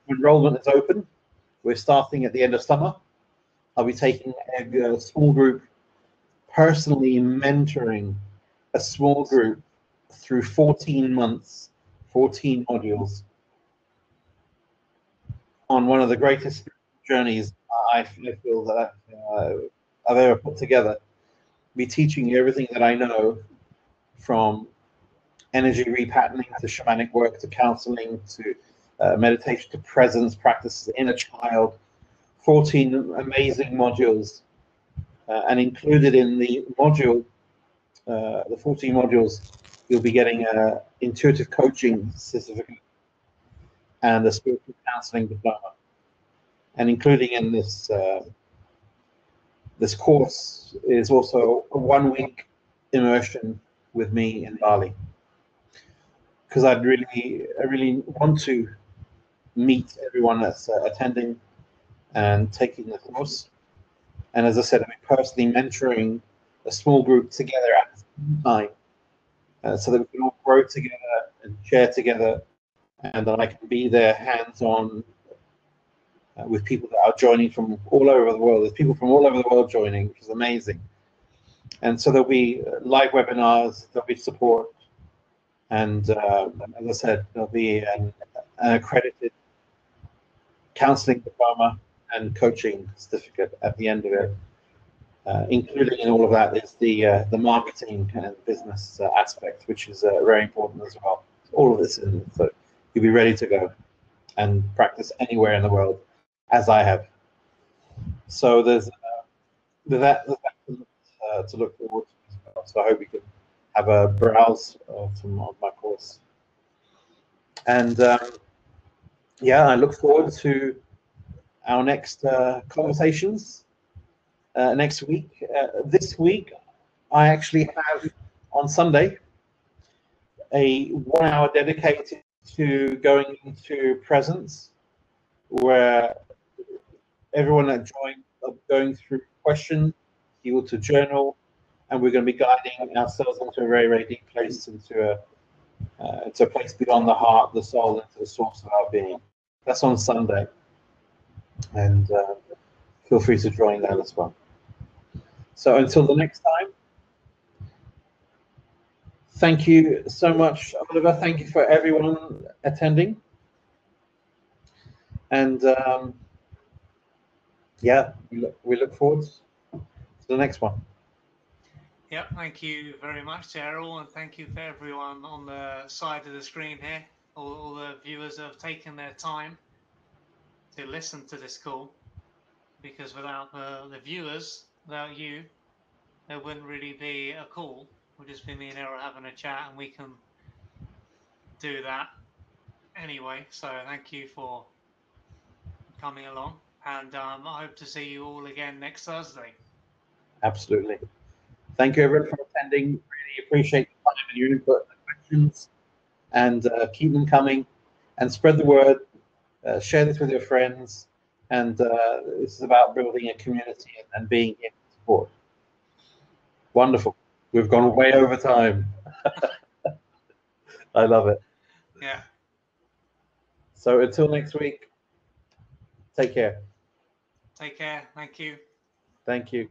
enrollment is open. We're starting at the end of summer. I'll be taking a small group, personally mentoring a small group through 14 months, 14 modules on one of the greatest journeys I feel that I've ever put together. Be teaching you everything that I know, from energy repatterning to shamanic work to counseling to meditation to presence practices, inner child, 14 amazing modules, and included in the module, the 14 modules, you'll be getting a intuitive coaching certificate and a spiritual counseling diploma. And including in this this course is also a 1-week immersion with me in Bali, because I really want to meet everyone that's attending and taking the course. And as I said, I'm personally mentoring a small group together at the same time, so that we can all grow together and share together, and that I can be there hands-on with people that are joining from all over the world. There's people from all over the world joining, which is amazing. And so there'll be live webinars, there'll be support, and as I said, there'll be an accredited counseling diploma and coaching certificate at the end of it. Including in all of that is the marketing and business aspect, which is very important as well. All of this in, so you'll be ready to go and practice anywhere in the world, as I have. So there's that to look forward to as well. So I hope you can have a browse of my course. And yeah, I look forward to our next conversations next week. This week, I actually have on Sunday a 1 hour dedicated to going into presence, where everyone that joined are going through questions, able to journal, and we're going to be guiding ourselves into a very, very deep place, into a place beyond the heart, the soul, into the source of our being. That's on Sunday, and feel free to join that as well. So until the next time, thank you so much, Oliver. Thank you for everyone attending. And yeah, we look forward to the next one. Yep, thank you very much, Errol, and thank you for everyone on the side of the screen here, all the viewers that have taken their time to listen to this call, because without the viewers, without you, there wouldn't really be a call. We'll just be me and Errol having a chat, and we can do that anyway. So thank you for coming along, and I hope to see you all again next Thursday. Absolutely. Thank you, everyone, for attending. Really appreciate the time and your input and questions, and keep them coming, and spread the word. Share this with your friends, and this is about building a community and being here to support. Wonderful. We've gone way over time. I love it. Yeah. So until next week, take care. Take care. Thank you. Thank you.